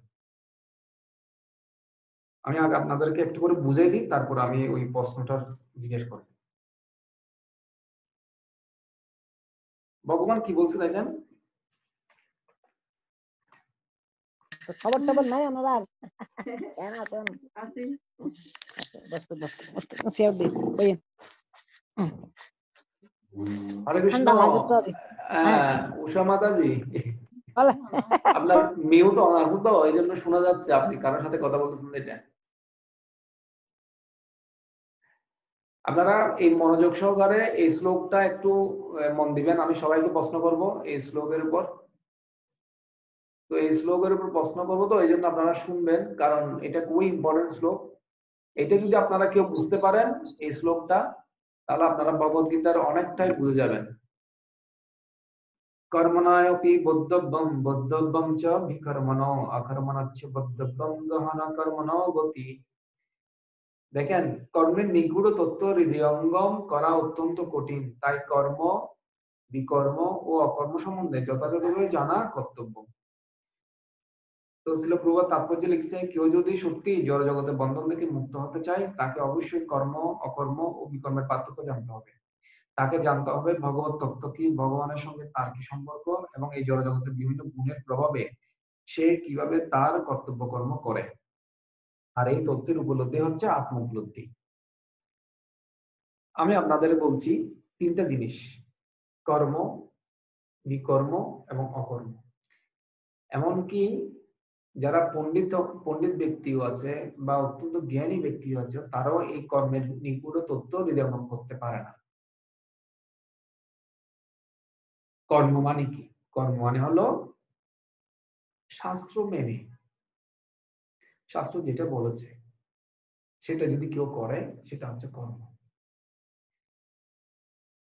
S1: আমি আগে আপনাদেরকে একটু করে বুঝাই দিই, তারপর আমি ওই প্রশ্নটার জিজ্ঞেস করব। ভগবান কি বলছে দেখেন,
S3: খবর টবর নাই আমার আর কেন আছেন বসতে বসতে বসতে চেয়ার দিই বইয়েন
S1: হরে কৃষ্ণ।
S3: ঠান্ডা লাগে তো হ্যাঁ
S1: উষা মাতাজি,
S3: বলে
S1: আপনার মিউট অন আছে তো, এই জন্য শোনা যাচ্ছে আপনি কারোর সাথে কথা বলতেছেন। এটা আপনারা এই মনোযোগ সহকারে এই শ্লোকটা একটু মন দিবেন। আমি সবাইকে প্রশ্ন করব এই শ্লোকের উপর। তো এই শ্লোকের উপর প্রশ্ন করবো, তো এই জন্য আপনারা শুনবেন, কারণ এটা খুবই ইম্পর্টেন্ট শ্লোক। এটা যদি আপনারা কেউ বুঝতে পারেন এই শ্লোকটা, তাহলে আপনারা ভগবদ গীতার অনেকটাই বুঝে যাবেন। কর্মণায়পি বদ্ধব্যম বদ্ধব্যম চ বিকর্মণো অকর্মণাচ্চ বদ্ধব্যম গহনা কর্মণো গতি। দেখেন, কর্মের নিগূঢ় তত্ত্ব হৃদয়ঙ্গম করা অত্যন্ত কঠিন, তাই কর্ম, বিকর্ম ও অকর্ম সম্বন্ধে যথাযথভাবে জানা কর্তব্য। তো শ্রীল প্রভুপাদ তাৎপর্য লিখছে, কেউ যদি সত্যি জড় জগতের বন্ধন থেকে মুক্ত হতে চায়, তাকে অবশ্যই কর্ম, অকর্ম ও বিকর্মের পার্থক্য জানতে হবে। তাকে জানতে হবে ভগবত তত্ত্ব কি, ভগবানের সঙ্গে তার কি সম্পর্ক, এবং এই জড় জগতের বিভিন্ন গুণের প্রভাবে সে কিভাবে তার কর্তব্য কর্ম করে। আর এই তত্ত্বের উপলব্ধি হচ্ছে আত্ম উপলব্ধি। আমি আপনাদের বলছি তিনটা জিনিস: কর্ম, বিকর্ম এবং অকর্ম। এমনকি যারা পণ্ডিত পণ্ডিত ব্যক্তিও আছে বা অত্যন্ত জ্ঞানী ব্যক্তিও আছে, তারাও এই কর্মের নিগূঢ় তত্ত্ব হৃদয়ঙ্গম করতে পারে না। কর্ম মানে কি? কর্ম মানে হলো শাস্ত্র মেনে, শাস্ত্র যেটা বলেছে সেটা যদি কেউ করে, সেটা হচ্ছে কর্ম।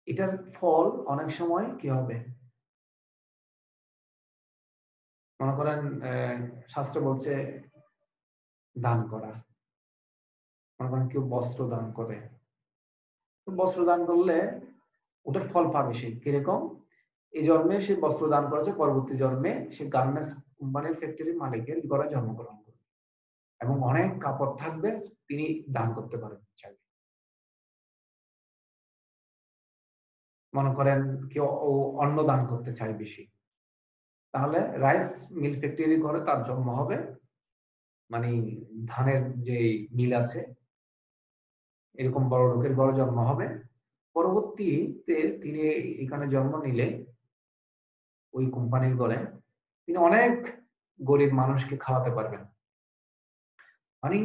S1: এটার ফল অনেক সময় কি হবে? মনে করেন শাস্ত্র বলছে দান করা। মনে করেন কেউ বস্ত্র দান করে, তো বস্ত্র দান করলে ওটার ফল পাবে সে কিরকম? এই জন্মে সে বস্ত্র দান করেছে, পরবর্তী জন্মে সে গার্মেন্টস কোম্পানির ফ্যাক্টরির মালিকের ঘরে জন্মগ্রহণ করবে এবং অনেক কাপড় থাকবে, তিনি দান করতে পারবেন চাইলে। মনে করেন কেউ অন্ন দান করতে চায় বেশি, তাহলে রাইস মিল ফ্যাক্টরি ঘরে তার জন্ম হবে, মানে ধানের যে মিল আছে এরকম বড় লোকের ঘরে জন্ম হবে। পরবর্তীতে তিনি এখানে জন্ম নিলে ওই কোম্পানির ঘরে তিনি অনেক গরিব মানুষকে খাওয়াতে পারবেন। মানে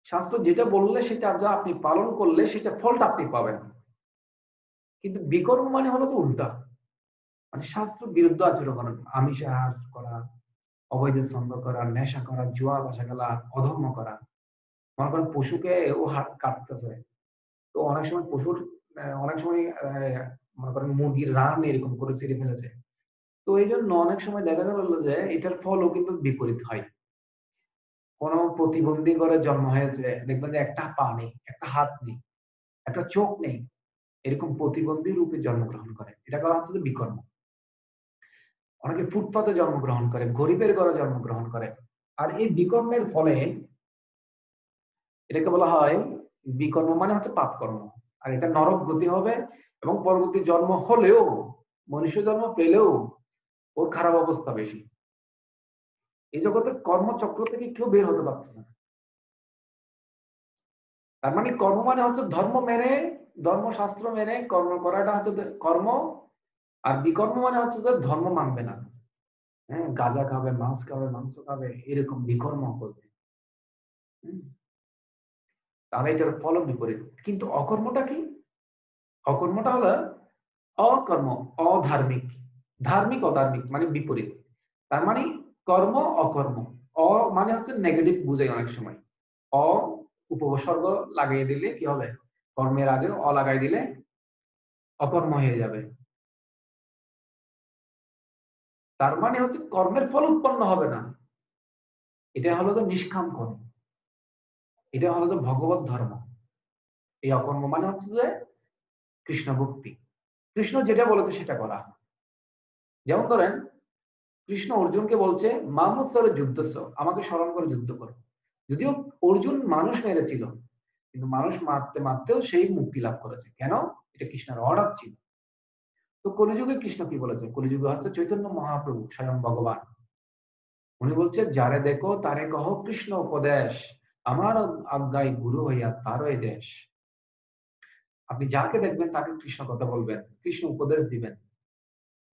S1: শাস্ত্র যেটা বললে সেটা আপনি পালন করলে সেটা ফলটা আপনি পাবেন। কিন্তু বিকর্ম মানে হলো তো উল্টা, মানে শাস্ত্র বিরুদ্ধ আচরণ করা, আমিষ আহার করা, অবৈধ ছন্দ করা, নেশা করা, জুয়া বাসা খেলা, অধর্ম করা। মনে করেন পশুকে ও হাত কাটতেছে, তো অনেক সময় পশুর অনেক সময় মনে করেন মুরগির রান এরকম করে ছিঁড়ে ফেলেছে। তো এই জন্য অনেক সময় দেখা গেল যে এটার ফলও কিন্তু বিপরীত হয়। কোন প্রতিবন্ধী ঘরে জন্ম হয়েছে, দেখবেন যে একটা পা নেই, একটা হাত নেই, একটা চোখ নেই, এরকম প্রতিবন্ধী রূপে জন্মগ্রহণ করে, এটা করা হচ্ছে বিকর্ম। অনেকে ফুটপাতে জন্মগ্রহণ করে, গরিবের ঘরে জন্মগ্রহণ করে। আর এই বিকর্মের ফলে এটাকে বলা হয় বিকর্ম, মানে হচ্ছে পাপ কর্ম। আর এটা নরক গতি হবে, এবং পরবর্তী জন্ম হলেও, মনুষ্য জন্ম পেলেও ওর খারাপ অবস্থা বেশি। এই জগতে কর্মচক্র থেকে কেউ বের হতে পারতেছে না। তার মানে কর্ম মানে হচ্ছে ধর্ম মেনে, ধর্মশাস্ত্র মেনে কর্ম করাটা হচ্ছে কর্ম। আর বিকর্ম মানে হচ্ছে যে ধর্ম মানবে না, হ্যাঁ, গাঁজা খাবে, মাছ খাবে, মাংস খাবে, এরকম বিকর্ম করবে। তাহলে এটার ফল বিপরীত। কিন্তু অকর্মটা কি? অকর্মটা হলো অকর্ম, অধার্মিক। ধার্মিক অধার্মিক মানে বিপরীত। তার মানে কর্ম অকর্ম। অ মানে হচ্ছে নেগেটিভ বুঝাই অনেক সময়। অ উপসর্গ লাগিয়ে দিলে কি হবে? কর্মের আগে অ লাগাই দিলে অকর্ম হয়ে যাবে। তার মানে হচ্ছে কর্মের ফল উৎপন্ন হবে না। এটা হলো তো নিষ্কাম কর্ম, এটা হলো তো ভগবত ধর্ম। এই অকর্ম মানে হচ্ছে যে কৃষ্ণ ভক্তি, কৃষ্ণ যেটা বলেছে সেটা করা। যেমন ধরেন কৃষ্ণ অর্জুনকে বলছে মামুসরে যুদ্ধস্ব, আমাকে স্মরণ করে যুদ্ধ করো। যদিও অর্জুন মানুষ মেরেছিল, কিন্তু মানুষ মারতে মারতেও সেই মুক্তি লাভ করেছে। কেন? এটা কৃষ্ণের অর্ডার ছিল। তো কলিযুগে কৃষ্ণ কি বলেছে? কলিযুগে হচ্ছে চৈতন্য মহাপ্রভু স্বয়ং ভগবান, উনি বলছে যারে দেখো তারে কহ কৃষ্ণ উপদেশ, আমার আজ্ঞায় গুরু হইয়া তারই দেশ। আপনি যাকে দেখবেন তাকে কৃষ্ণ কথা বলবেন, কৃষ্ণ উপদেশ দিবেন,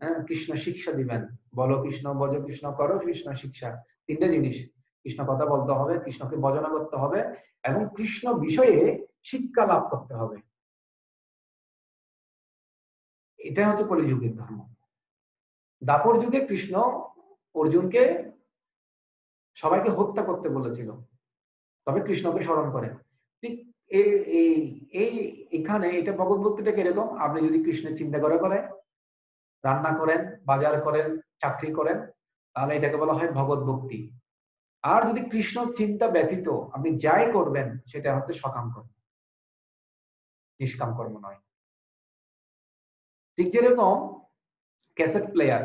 S1: হ্যাঁ, কৃষ্ণ শিক্ষা দিবেন। বলো কৃষ্ণ, ভজ কৃষ্ণ, করো কৃষ্ণ শিক্ষা। তিনটে জিনিস, কৃষ্ণ কথা বলতে হবে, কৃষ্ণকে ভজনা করতে হবে এবং কৃষ্ণ বিষয়ে শিক্ষা লাভ করতে হবে। এটা হচ্ছে কলিযুগের ধর্ম। দাপর যুগে কৃষ্ণ অর্জুনকে সবাইকে হত্যা করতে বলেছিল, তবে কৃষ্ণকে স্মরণ করে। ঠিক এখানে এটা ভগবত ভক্তিটা কিরকম, আপনি যদি কৃষ্ণের চিন্তা করে রান্না করেন, বাজার করেন, চাকরি করেন, তাহলে এটাকে বলা হয় ভগবত ভক্তি। আর যদি কৃষ্ণ চিন্তা ব্যতীত আপনি যাই করবেন সেটা হচ্ছে সকাম কর্ম, নিষ্কাম কর্ম নয়। ঠিক যেরকম ক্যাসেট প্লেয়ার,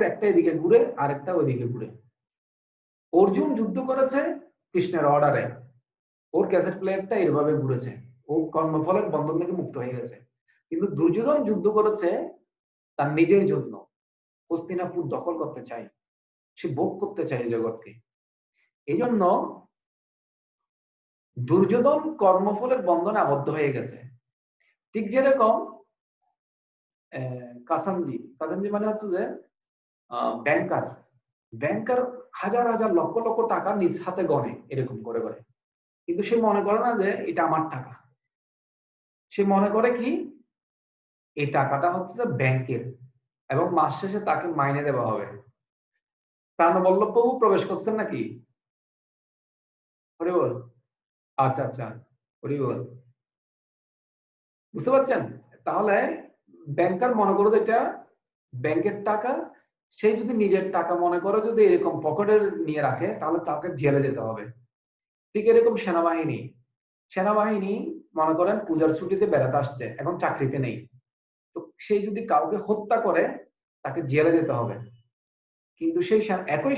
S1: একটা এদিকে ঘুরে আর একটা ওইদিকে ঘুরে। অর্জুন যুদ্ধ করেছে কৃষ্ণের অর্ডারে, ওর ক্যাসেট প্লেয়ারটা এভাবে ঘুরেছে, ও কর্মফলের বন্ধন থেকে মুক্ত হয়ে গেছে। কিন্তু দুর্যোধন যুদ্ধ করেছে তার নিজের জন্য, হস্তিনাপুর দখল করতে চায়, সে ভোগ করতে চায় জগৎকে। এই জন্য দুর্যোধন কর্মফলের বন্ধনে আবদ্ধ হয়ে গেছে। ঠিক যেরকম কাসানজি মানে হচ্ছে যে ব্যাংকার হাজার হাজার লক্ষ লক্ষ টাকা নিজ হাতে গণে এরকম করে করে, কিন্তু সে মনে করে না যে এটা আমার টাকা। সে মনে করে কি এই টাকাটা হচ্ছে ব্যাংকের এবং মাস শেষে তাকে মাইনে দেওয়া হবে। প্রাণবল্লভ প্রভু প্রবেশ করছেন নাকি? হরি বল। আচ্ছা আচ্ছা, হরি বল। বুঝতে পারছেন? তাহলে ব্যাংকার মনে করো যে এটা ব্যাংকের টাকা, সে যদি নিজের টাকা মনে করে যদি এরকম পকেটে নিয়ে রাখে তাহলে তাকে জেলে যেতে হবে। ঠিক এরকম সেনাবাহিনী মনে করেন পূজার ছুটিতে বেড়াতে আসছে, এখন চাকরিতে নেই, তো সে যদি কাউকে হত্যা করে তাকে জেলে যেতে হবে। কিন্তু সেই একই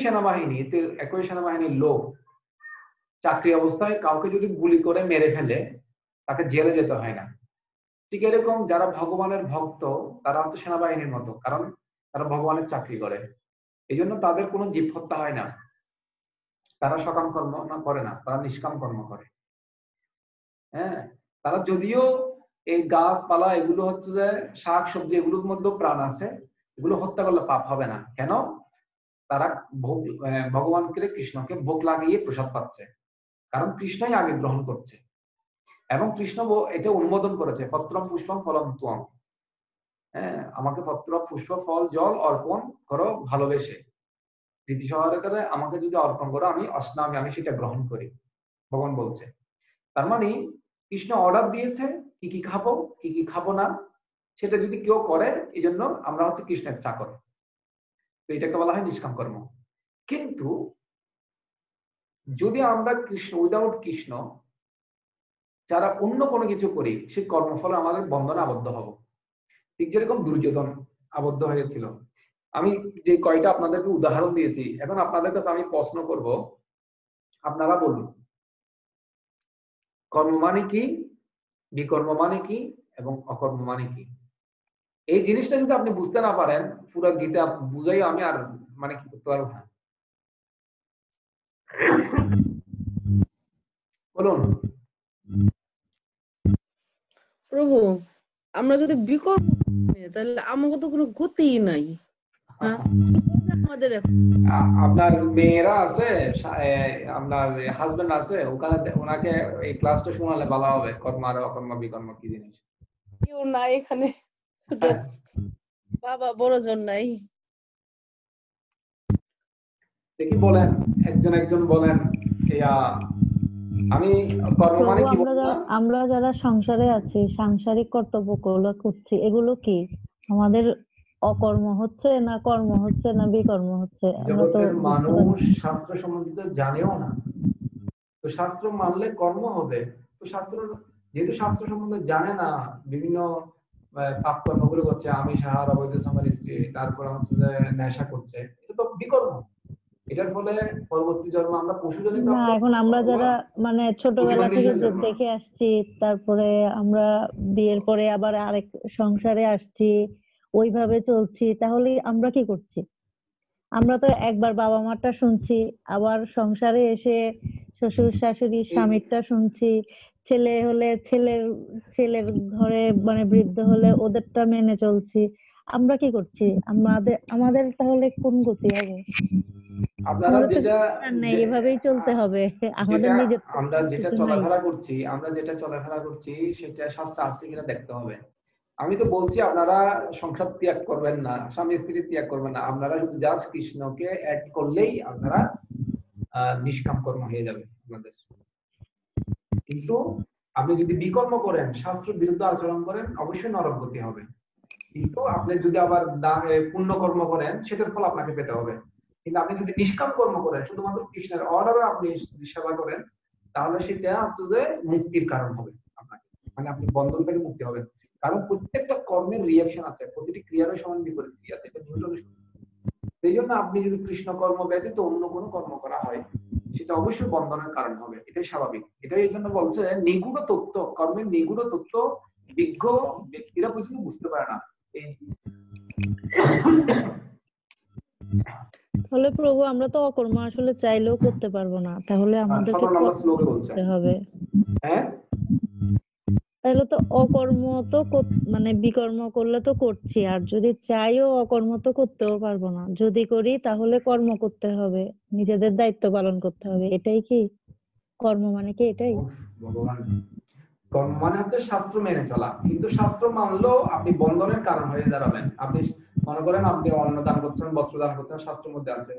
S1: সেনাবাহিনীর লোক চাকরি অবস্থায় কাউকে যদি গুলি করে মেরে ফেলে তাকে জেলে যেতে হয় না। ঠিক এরকম যারা ভগবানের ভক্ত তারা হচ্ছে সেনাবাহিনীর মতো, কারণ তারা ভগবানের চাকরি করে, এই জন্য তাদের কোনো জীব হত্যা হয় না, তারা সকাম কর্ম করে না, তারা নিষ্কাম কর্ম করে। হ্যাঁ, তারা যদিও এই গাছপালা এগুলো হচ্ছে যে শাক সবজি এগুলোর মধ্যে প্রাণ আছে, এগুলো হত্যা করলে পাপ হবে না। কেন? তারা ভগবানকে কৃষ্ণকে ভোগ লাগিয়ে প্রসাদ পাচ্ছে, কারণ কৃষ্ণই আগে গ্রহণ করছে এবং কৃষ্ণ এটা অনুমোদন করেছে, পত্রম পুষ্পম ফলম ত্বম। হ্যাঁ, আমাকে পত্র পুষ্প ফল জল অর্পণ করো ভালোবেসে, রীতি সহকারে আমাকে যদি অর্পণ করো আমি অস্নামি, আমি সেটা গ্রহণ করি, ভগবান বলছে। তার মানে কৃষ্ণ অর্ডার দিয়েছে কি কি খাবো কি কি খাবো না, সেটা যদি কেউ করে, এই জন্য আমরা হচ্ছে কৃষ্ণের চাকর, তো এটাকে বলা হয় নিষ্কাম কর্ম। কিন্তু যদি আমরা কৃষ্ণ উইদাউট কৃষ্ণ যারা অন্য কোনো কিছু করি, সেই কর্মফলে আমাদের বন্ধনে আবদ্ধ হব। ঠিক যেরকম দুর্যোধন আবদ্ধ হয়েছিল। আমি যে কয়টা আপনাদেরকে উদাহরণ দিয়েছি, এখন আপনাদের কাছে আমি প্রশ্ন করব, আপনারা বলুন কর্ম মানে কি, বিকর্ম মানে কি এবং অকর্ম মানে কি। এই জিনিসটা যদি আপনি বুঝতে না পারেন, পুরো গীতা বুঝাই আমি আর মানে কি করতে পারবো না। বলুন।
S4: প্রভু, আমরা যদি বিকল্প তাহলে আমাকে তো কোনো গতিই নাই। আমাদের
S1: আপনার মেয়েরা আছে, আপনার হাজবেন্ড আছে, ওখানে ওনাকে এই ক্লাসটা শোনালে ভালো হবে, কর্ম আর অকর্ম বিকর্ম কি জিনিস।
S4: কেউ নাই এখানে, ছোট বাবা বড় জন নাই।
S1: দেখি বলেন, একজন বলেন। আমি কর্ম মানে কি বললাম?
S2: আমরা যারা সংসারে আছি, সাংসারিক কর্তব্যগুলো করছি, এগুলো কি আমাদের অকর্ম হচ্ছে না কর্ম হচ্ছে না বিকর্ম হচ্ছে? আমরা তো
S1: জগতের মানুষ শাস্ত্র সম্বন্ধিত জানেও না, তো শাস্ত্র মানলে কর্ম হবে। তো যেহেতু শাস্ত্র সম্বন্ধে জানে না, বিভিন্ন পাপ কর্মগুলো করছে, আমিষ আহার, অবৈধ সঙ্গের স্ত্রী, তারপরে হচ্ছে যে নেশা করছে, এটা তো বিকর্ম। এটার ফলে পরবর্তী জন্ম আমরা পশু জনিত
S2: না, এখন আমরা যারা মানে ছোটবেলা থেকে দেখে আসছি, তারপরে আমরা বিয়ের পরে আবার আরেক সংসারে আসছি, ওইভাবে চলছি, তাহলে আমরা কি করছি? আমরা তো একবার বাবা মারটা শুনছি, আবার সংসারে এসে শ্বশুর শাশুড়ি
S1: এই
S2: স্বামীরটা শুনছি, ছেলে হলে ছেলের ঘরে মানে বৃদ্ধ হলে ওদেরটা মেনে চলছি। আমরা কি করছি? আমাদের তাহলে কোন গতি হবে?
S1: আপনারা
S2: আমাদের তো
S1: যেটা
S2: কিছু করার নেই,
S1: যে-
S2: এভাবেই চলতে
S1: আ-
S2: হবে। আমাদের
S1: যেটা
S2: নিজের তো
S1: আমরা
S2: কোনো
S1: যেটা
S2: কিছু নাই।
S1: চলাফেরা করছি সেটা শাস্ত্রে আছে কিনা দেখতে হবে। আমি তো বলছি আপনারা সংসার ত্যাগ করবেন না, স্বামী স্ত্রী ত্যাগ করবেন না, আপনারা শুধু জাস্ট কৃষ্ণকে অ্যাড করলেই আপনারা নিষ্কাম কর্ম হয়ে যাবে আপনাদের। কিন্তু আপনি যদি বিকর্ম করেন, শাস্ত্র বিরুদ্ধ আচরণ করেন, অবশ্যই নরক গতি হবে। কিন্তু আপনি যদি আবার পুণ্য কর্ম করেন, সেটার ফল আপনাকে পেতে হবে। কিন্তু আপনি যদি নিষ্কাম কর্ম করেন, শুধুমাত্র কৃষ্ণের অর্ডারে আপনি যদি সেবা করেন, তাহলে সেটা হচ্ছে যে মুক্তির কারণ হবে আপনাকে, মানে আপনি বন্ধন থেকে মুক্তি হবেন। কারণ প্রত্যেকটা কর্মের রিয়াকশন আছে, প্রতিটি ক্রিয়ারও সমান বিপরীত ক্রিয়া আছে, এটা নিউটনের সূত্র। সেই জন্য আপনি যদি কৃষ্ণ কর্ম ব্যতীত অন্য কোনো কর্ম করা হয়, সেটা অবশ্যই বন্ধনের কারণ হবে, এটাই স্বাভাবিক। এটাই এই জন্য বলছে নিগূঢ় তত্ত্ব, কর্মের নিগূঢ় তত্ত্ব বিজ্ঞ ব্যক্তিরা পর্যন্ত বুঝতে পারে না। এই
S2: তাহলে প্রভু আমরা তো অকর্ম আসলে চাইলেও করতে পারবো না, তাহলে আমাদেরকে
S1: 17 নম্বর
S2: কর্ম
S1: শ্লোকে বলছে।
S2: করতে হবে।
S1: হ্যাঁ,
S2: তাহলে তো অকর্ম তো মানে বিকর্ম করলে তো করছি, আর যদি চাইও অকর্ম তো করতেও পারবো না। যদি করি তাহলে কর্ম করতে হবে, নিজেদের দায়িত্ব পালন করতে হবে। এটাই কি কর্ম মানে? কি এটাই?
S1: উফ, ভগবান, কর্ম মানে হচ্ছে শাস্ত্র মেনে চলা, কিন্তু শাস্ত্র মানলেও আপনি বন্ধনের কারণ হয়ে দাঁড়াবেন। আপনি মনে করেন আপনি অন্ন দান করছেন, বস্ত্র দান করছেন, শাস্ত্রের মধ্যে আছে,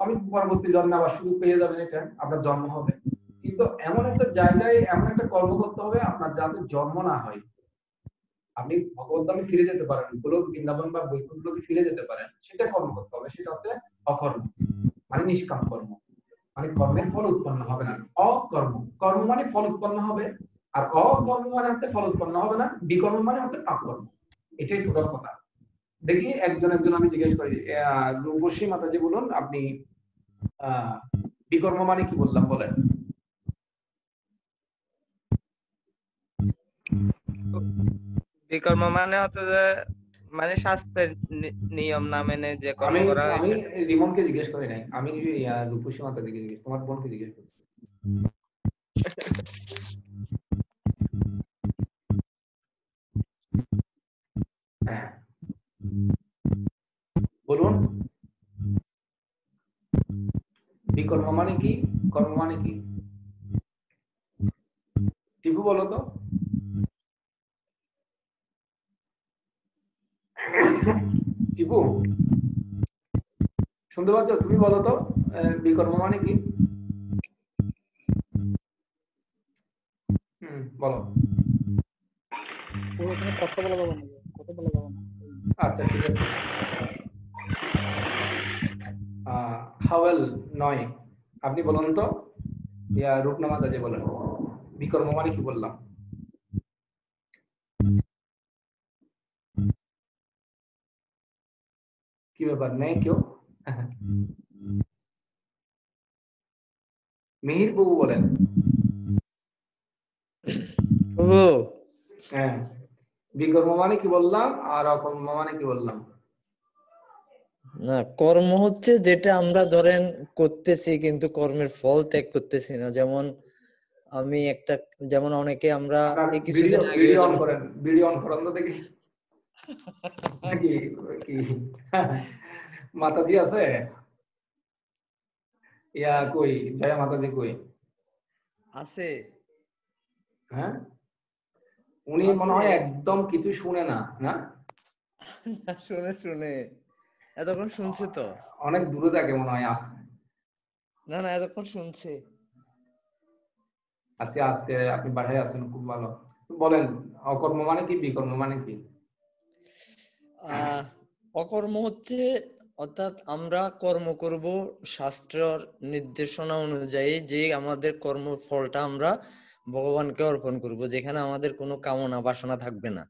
S1: আমি পরবর্তী জন্মে আবার সুযোগ পেয়ে যাবেন, এটা আপনার জন্ম হবে। কিন্তু এমন একটা জায়গায় এমন একটা কর্ম করতে হবে আপনার যাতে জন্ম না হয়, আপনি ভগবত ধামে ফিরে যেতে পারেন, গোলক বৃন্দাবন বা বৈকুণ্ঠ লোকে ফিরে যেতে পারেন, সেটা কর্ম করতে হবে। সেটা হচ্ছে অকর্ম, মানে নিষ্কাম কর্ম, মানে কর্মের ফল উৎপন্ন হবে না। অকর্ম, কর্ম মানে ফল উৎপন্ন হবে, আর অকর্ম মানে হচ্ছে ফল উৎপন্ন হবে না, বিকর্ম মানে হচ্ছে পাপ কর্ম। এটাই টোটাল কথা। দেখি একজন একজন আমি জিজ্ঞেস করি, রূপসী মাতাজি বলুন, আপনি বিকর্ম মানে কি বললাম বলেন?
S5: বিকর্ম মানে হচ্ছে যে মানে শাস্ত্রের নিয়ম না মেনে যে কর্ম
S1: আমি
S5: করা হয়
S1: আমি
S5: সেটা।
S1: রিমনকে জিজ্ঞেস করি নাই, আমি রূপসী মাতাজিকে জিজ্ঞেস, তোমার বোনকে জিজ্ঞেস করছি। হ্যাঁ, বলুন, বিকর্ম মানে কি, কর্ম মানে কি? টিপু বলো তো। টিপু শুনতে পাচ্ছ? তুমি বলো তো, বিকর্ম মানে কি? বলো।
S3: কথা বলা যাবে না, কথা বলা যাবে না।
S1: আচ্ছা, ঠিক আছে। হাওয়েল নয়, আপনি বলুন তো, রূপনামা দাজে বলেন, বিকর্ম মানে কি বললাম? কি ব্যাপার, নেই কেউ? মিহির বাবু বলেন। হ্যাঁ, বিকর্ম মানে কি বললাম আর অকর্ম মানে কি বললাম?
S6: না, কর্ম হচ্ছে যেটা আমরা ধরেন করতেছি কিন্তু কর্মের ফল ত্যাগ করতেছি না। যেমন আমি একটা, যেমন অনেকে আমরা এই কিছুদিন আগে
S1: ভিডিও অন
S6: যেমন
S1: করেন, ভিডিও অন করেন তো দেখি। নাকি কি মাতাজি আছে? কই জয়া মাতাজি কই?
S6: আছে।
S1: হ্যাঁ, উনি মনে হয় একদম কিছু শুনে না, না?
S6: শুনে শুনে এতক্ষণ শুনছে তো।
S1: অনেক দূরে থাকে মনে হয়।
S6: না না, এতক্ষণ শুনছে।
S1: আচ্ছা, আজকে আপনি বাসায় আছেন, খুব ভালো। বলেন, অকর্ম মানে কি, বিকর্ম মানে কি?
S6: অকর্ম হচ্ছে, অর্থাৎ আমরা কর্ম করব শাস্ত্রের নির্দেশনা অনুযায়ী, যে আমাদের কর্ম ফলটা আমরা ভগবানকে অর্পণ করব, যেখানে আমাদের কোনো কামনা বাসনা থাকবে না।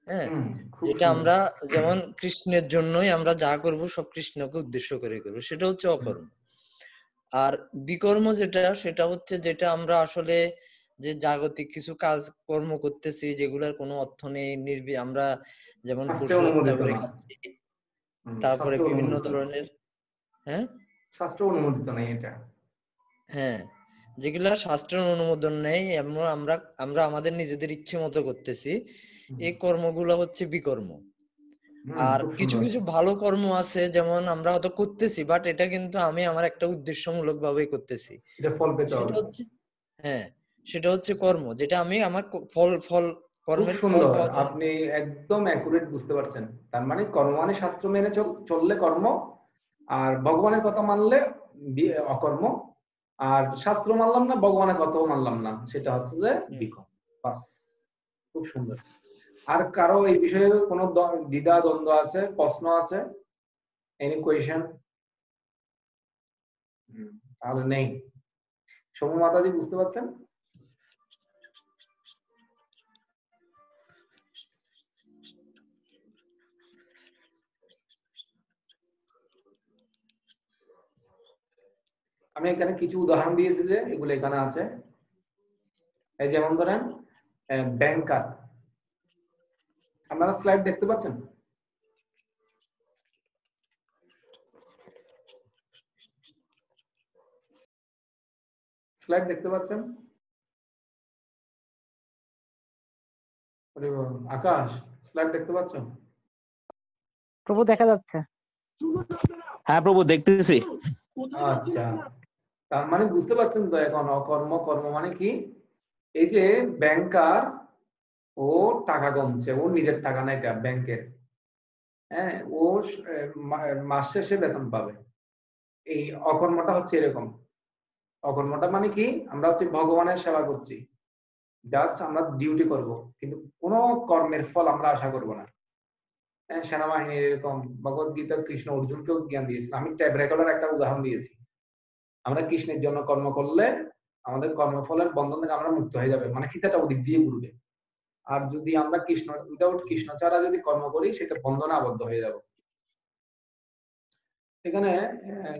S6: হ্যাঁ,
S1: খুব
S6: যেটা
S1: সুন্দর।
S6: আমরা যেমন কৃষ্ণের জন্যই আমরা যা করব সব কৃষ্ণকে উদ্দেশ্য করে করব, সেটা হচ্ছে অকর্ম। আর বিকর্ম যেটা, সেটা হচ্ছে যেটা আমরা আসলে যে জাগতিক কিছু কাজ কর্ম করতেছি যেগুলোর কোনো অর্থ নেই, আমরা যেমন
S1: শাস্ত্রে
S6: পশু হত্যা
S1: অনুমোদিত
S6: করে
S1: না।
S6: খাচ্ছি, তারপরে
S1: শাস্ত্রে
S6: বিভিন্ন
S1: অনুমোদিত না।
S6: ধরনের হ্যাঁ
S1: শাস্ত্র অনুমোদিত নেই এটা।
S6: হ্যাঁ, যেগুলা শাস্ত্রের অনুমোদন নেই এমন আমরা আমরা আমাদের নিজেদের ইচ্ছে মতো করতেছি, এই কর্মগুলো হচ্ছে বিকর্ম। আর
S1: খুব
S6: কিছু
S1: সুন্দর।
S6: কিছু ভালো কর্ম আছে, যেমন আমরা হয়তো করতেছি বাট এটা কিন্তু আমি আমার একটা উদ্দেশ্যমূলক ভাবেই করতেছি,
S1: এটা ফল পেতে
S6: সেটা
S1: হবে।
S6: হচ্ছে হ্যাঁ সেটা হচ্ছে কর্ম, যেটা আমি আমার ফল ফল
S1: খুব
S6: কর্মের ফল
S1: সুন্দর,
S6: পাওয়ার জন্য।
S1: আপনি একদম অ্যাকুরেট বুঝতে পারছেন। তার মানে কর্ম মানে শাস্ত্র মেনে চললে কর্ম, আর ভগবানের কথা মানলে অকর্ম, আর শাস্ত্র মানলাম না ভগবানের কথাও মানলাম না, সেটা হচ্ছে যে বিকর্ম। বাস, খুব সুন্দর। আর কারো এই বিষয়ে কোনো দ্বিধা দ্বন্দ্ব আছে, প্রশ্ন আছে, এনি কোয়েশ্চেন? তাহলে নেই। সৌম্য মাতাজি বুঝতে পারছেন? আমি এখানে কিছু উদাহরণ দিয়েছি যে এগুলো এখানে আছে। এই যেমন ধরেন ব্যাংকার, আপনারা স্লাইড দেখতে পাচ্ছেন? স্লাইড দেখতে পাচ্ছেন? আকাশ, স্লাইড দেখতে পাচ্ছ?
S3: প্রভু দেখা যাচ্ছে।
S7: হ্যাঁ প্রভু দেখতেছি।
S1: আচ্ছা, তার মানে বুঝতে পারছেন তো এখন অকর্ম কর্ম মানে কি? এই যে ব্যাংকার, ও টাকা গুনছে, ও নিজের টাকা না, এটা ব্যাংকের। হ্যাঁ, ও মাস শেষে বেতন পাবে। এই অকর্মটা হচ্ছে এরকম। অকর্মটা মানে কি? আমরা হচ্ছে ভগবানের সেবা করছি, জাস্ট আমরা ডিউটি করব, কিন্তু কোনো কর্মের ফল আমরা আশা করব না। সেনাবাহিনীর এরকম ভগবত গীতা কৃষ্ণ অর্জুনকেও জ্ঞান দিয়েছেন। আমি ট্যাব রেকর্ডার একটা উদাহরণ দিয়েছি। আমরা কৃষ্ণের জন্য কর্ম করলে আমাদের কর্মফলের বন্ধন থেকে আমরা মুক্ত হয়ে যাবে, মানে ফিতাটা ওদিক দিয়ে ঘুরবে। আর যদি আমরা কৃষ্ণ উইদাউট কৃষ্ণ ছাড়া যদি কর্ম করি, সেটা বন্ধনে আবদ্ধ হয়ে যাবে। এখানে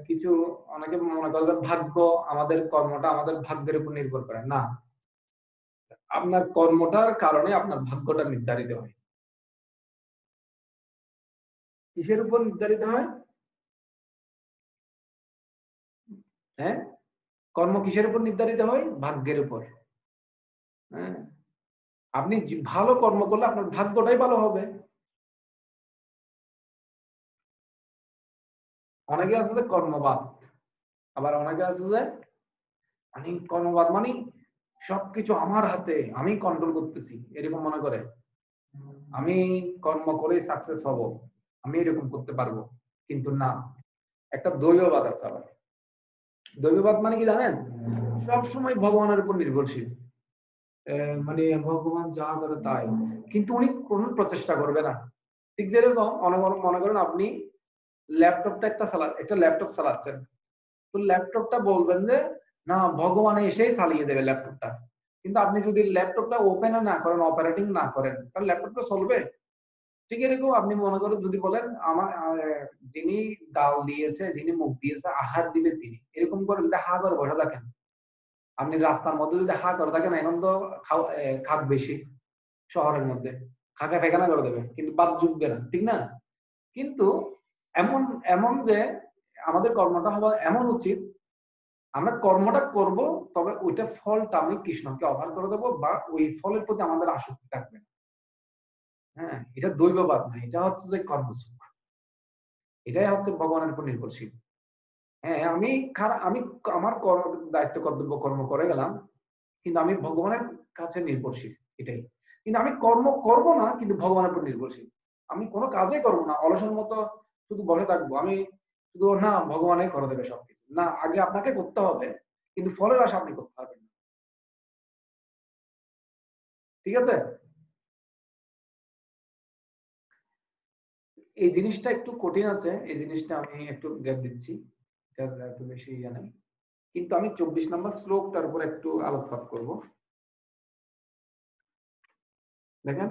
S1: কিছু অনেকে মনে করে ভাগ্য, আমাদের কর্মটা আমাদের ভাগ্যের উপর নির্ভর করে না। আপনার কর্মটার কারণে আপনার ভাগ্যটা নির্ধারিত হয়। কিসের উপর নির্ধারিত হয়? হ্যাঁ, কর্ম কিসের উপর নির্ধারিত হয়? ভাগ্যের উপর। হ্যাঁ, আপনি ভালো কর্ম করলে আপনার ভাগ্যটাই ভালো হবে। অনেকে আছে যে কর্মবাদ, আবার অনেকে আছে যে মানে কর্মবাদ মানে সবকিছু আমার হাতে, আমি কন্ট্রোল করতেছি, এরকম মনে করে। আমি কর্ম করে সাকসেস হব, আমি এরকম করতে পারবো। কিন্তু না, একটা দৈববাদ আছে। আবার দৈববাদ মানে কি জানেন? সব সময় ভগবানের উপর নির্ভরশীল, মানে ভগবান যা করে তাই, কিন্তু উনি কোন প্রচেষ্টা করবে না। ঠিক যেরকম মনে করেন আপনি ল্যাপটপটা একটা ল্যাপটপ চালাচ্ছেন, তো ল্যাপটপটা বলবেন যে না ভগবান এসেই চালিয়ে দেবে ল্যাপটপটা, কিন্তু আপনি যদি ল্যাপটপটা ওপেন না করেন, অপারেটিং না করেন, তাহলে ল্যাপটপটা চলবে? ঠিক এরকম আপনি মনে করেন যদি বলেন আমার যিনি গাল দিয়েছে, যিনি মুখ দিয়েছে, আহার দিবে তিনি, এরকম করে যদি হা করে বসে থাকেন, আপনি রাস্তার মধ্যে যদি হা করে থাকেন, এখন তো খাক বেশি শহরের মধ্যে, খাকা ফেকানা করে দেবে, কিন্তু বাদ জুটবে না, ঠিক না? কিন্তু এমন এমন যে আমাদের কর্মটা হবে এমন উচিত, আমরা কর্মটা করব, তবে ওইটা ফলটা আমি কৃষ্ণকে অফার করে দেবো, বা ওই ফলের প্রতি আমাদের আসক্তি থাকবে না। হ্যাঁ, এটা দৈববাদ না, এটা হচ্ছে যে কর্মসুখ, এটাই হচ্ছে ভগবানের উপর নির্ভরশীল। হ্যাঁ, আমি আমার দায়িত্ব কর্তব্য কর্ম করে গেলাম, কিন্তু আমি ভগবানের কাছে নির্ভরশীল, এটাই। কিন্তু আমি কর্ম করব না, কিন্তু ভগবানের উপর নির্ভরশীল। আমি কোনো কাজই করবো না, অলসের মতো শুধু বসে থাকবো, আমি শুধু না ভগবানই করে দেবে সবকিছু, না, আগে আপনাকে করতে হবে, কিন্তু ফলের আশা আপনি করতে পারবেন না। ঠিক আছে? এই জিনিসটা একটু কঠিন আছে, এই জিনিসটা আমি একটু গ্যাপ দিচ্ছি, এটা একটু বেশি জানেন, কিন্তু আমি 24 নম্বর শ্লোকটার উপর একটু আলোকপাত করব। দেখেন,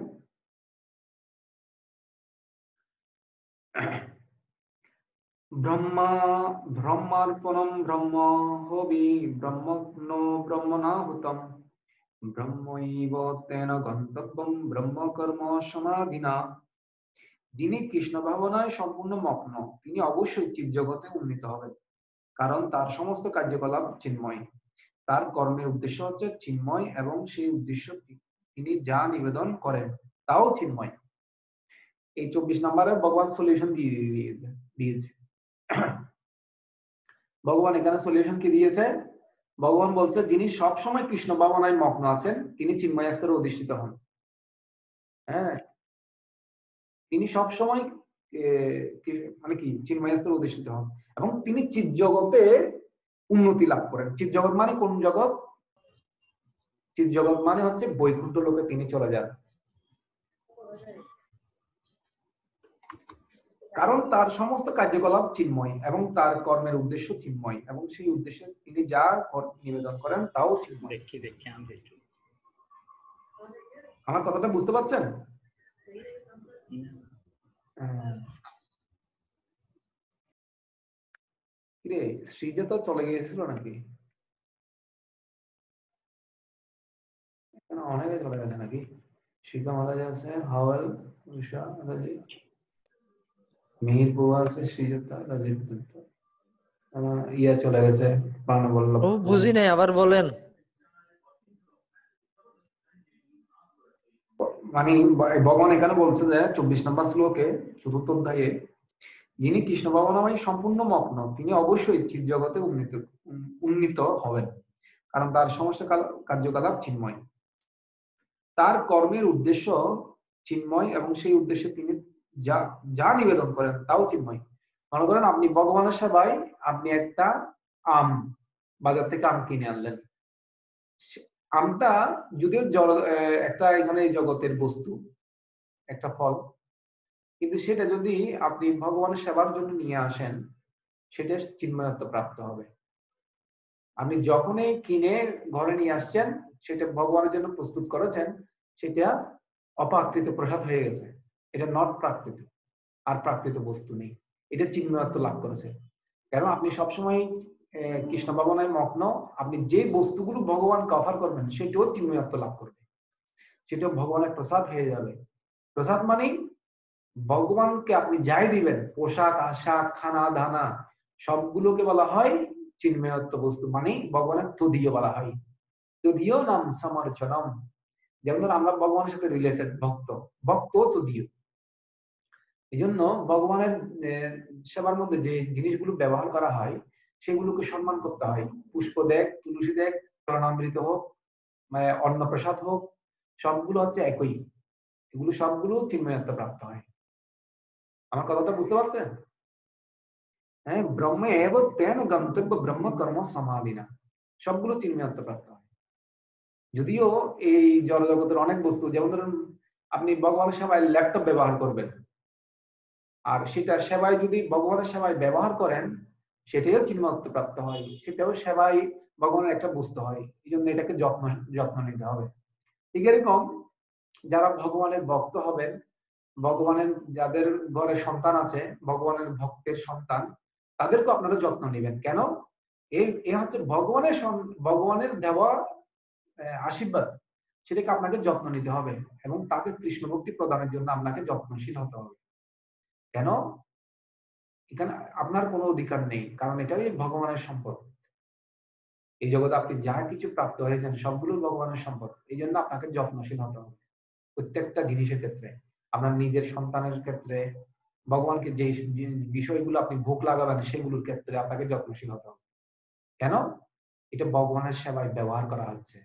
S1: ব্রহ্মা ব্রহ্মার্পণম ব্রহ্ম হবি ব্রহ্মগ্নো ব্রহ্মণাহুতম ব্রহ্মৈব তেন গন্তব্যম ব্রহ্মকর্ম সমাধিনা যিনি কৃষ্ণ ভাবনায় সম্পূর্ণ মগ্ন তিনি অবশ্যই চিৎ জগতে উন্নীত হবেন, কারণ তার সমস্ত কার্যকলাপ চিন্ময়। তার কর্মের উদ্দেশ্য হচ্ছে চিন্ময় এবং সেই উদ্দেশ্য তিনি যা নিবেদন করেন তাও চিন্ময়। এই 24 নম্বরে ভগবান সলিউশন দিয়েছে। ভগবান এখানে সলিউশন কি দিয়েছে? ভগবান বলছে যিনি সবসময় কৃষ্ণ ভাবনায় মগ্ন আছেন তিনি চিন্ময় স্তরে অধিষ্ঠিত হন। হ্যাঁ, তিনি সবসময় মানে কি চিন্ময় স্তরে অধিষ্ঠিত হন এবং তিনি চিৎ জগতে উন্নতি লাভ করেন। চিৎ জগৎ মানে কোন জগৎ? চিৎ জগৎ মানে হচ্ছে বৈকুণ্ঠ লোকে তিনি চলে যান, কারণ তার সমস্ত কার্যকলাপ চিন্ময় এবং তার কর্মের উদ্দেশ্য চিন্ময় এবং সেই উদ্দেশ্যে তিনি যা নিবেদন করেন তাও চিন্ময়। আমার কথাটা বুঝতে পারছেন? রে শ্রীজা তো চলে গিয়েছিল নাকি? অনেকে চলে গেছে নাকি? শিখা মাতাজি আছে, হাওয়াল, উষা মাতাজি, মিহির বুয়া আছে, শ্রীজতা, রাজীব দত্ত, ইয়া চলে গেছে, প্রাণবল্লভ।
S6: ও বুঝি নাই, আবার বলেন।
S1: মানে ভগবান এখানে বলছে যে 24 নম্বর শ্লোকে 4th অধ্যায়ে যিনি কৃষ্ণ ভাবনায় সম্পূর্ণ মগ্ন তিনি অবশ্যই চিৎ জগতে উন্নীত হবেন, কারণ তার সমস্ত কার্যকলাপ চিন্ময়। তার কর্মের উদ্দেশ্য চিন্ময় এবং সেই উদ্দেশ্যে তিনি যা যা নিবেদন করেন তাও চিন্ময়। মনে করেন আপনি ভগবানের সেবায় আপনি একটা আম বাজার থেকে আম কিনে আনলেন। আমটা যদিও একটা এখানে জগতের বস্তু, একটা ফল, কিন্তু সেটা যদি আপনি ভগবানের সেবার জন্য নিয়ে আসেন সেটা চিন্ময়ত্ব প্রাপ্ত হবে। আপনি যখনই কিনে ঘরে নিয়ে আসছেন সেটা ভগবানের জন্য প্রস্তুত করেছেন, সেটা অপ্রাকৃত প্রসাদ হয়ে গেছে, এটা নট প্রাকৃত, আর প্রাকৃত বস্তু নেই, এটা চিন্ময়ত্ব লাভ করেছে। কেন? আপনি সবসময় কৃষ্ণ ভাবনায় মগ্ন, আপনি যে বস্তুগুলো ভগবানকে অফার করবেন সেটাও চিন্ময়ত্ব লাভ করবে, সেটা ভগবানের প্রসাদ হয়ে যাবে। প্রসাদ মানে ভগবানকে আপনি যাই দিবেন, পোশাক আশাক খানা দানা সবগুলোকে বলা হয় চিন্ময়ত্ব বস্তু, মানে ভগবানের তদীয় বলা হয়। তদীয় নাম সমর্চনম, যেমন আমরা ভগবানের সাথে রিলেটেড, ভক্ত তদীয়। এই জন্য ভগবানের সেবার মধ্যে যে জিনিসগুলো ব্যবহার করা হয় সেগুলোকে সম্মান করতে হয়। পুষ্প দেখ, তুলসী দেখ, চরণামৃত হোক, অন্নপ্রসাদ হোক, সবগুলো হচ্ছে একই, এগুলো সবগুলো চিন্ময়ত্ব প্রাপ্ত হয়। আমার কথাটা বুঝতে পারছেন? হ্যাঁ, ব্রহ্ম এব তেন গন্তব্য ব্রহ্ম কর্ম সমাধিনা, সবগুলো চিন্ময়ত্ব প্রাপ্ত হয়। যদিও এই জড়জগতের অনেক বস্তু, যেমন ধরুন আপনি ভগবানের সেবায় ল্যাপটপ ব্যবহার করবেন, আর সেটা সেবায় যদি ভগবানের সেবায় ব্যবহার করেন সেটাও চিন্ময়ত্ব প্রাপ্ত হয়, সেটাও সেবায় ভগবানের একটা বস্তু হয়। এই জন্য এটাকে যত্ন নিতে হবে। ঠিক এরকম যারা ভগবানের ভক্ত হবেন, ভগবানের যাদের ঘরে সন্তান আছে, ভগবানের ভক্তের সন্তান, তাদেরকে আপনারা যত্ন নেবেন। কেন? এ হচ্ছে ভগবানের দেওয়া আশীর্বাদ, সেটাকে আপনাকে যত্ন নিতে হবে এবং তাকে কৃষ্ণ ভক্তি প্রদানের জন্য আপনাকে যত্নশীল হতে হবে। কেন? এখানে আপনার কোনো অধিকার নেই, কারণ এটাই ভগবানের সম্পদ। এই জগতে আপনি যা কিছু প্রাপ্ত হয়েছেন সবগুলো ভগবানের সম্পদ, এই জন্য আপনাকে যত্নশীল হতে হবে প্রত্যেকটা জিনিসের ক্ষেত্রে। আপনার নিজের সন্তানের ক্ষেত্রে, ভগবানকে যে বিষয়গুলো আপনি ভোগ লাগাবেন সেগুলোর ক্ষেত্রে আপনাকে যত্নশীল হতে হবে। কেন? এটা ভগবানের সেবায় ব্যবহার করা হচ্ছে।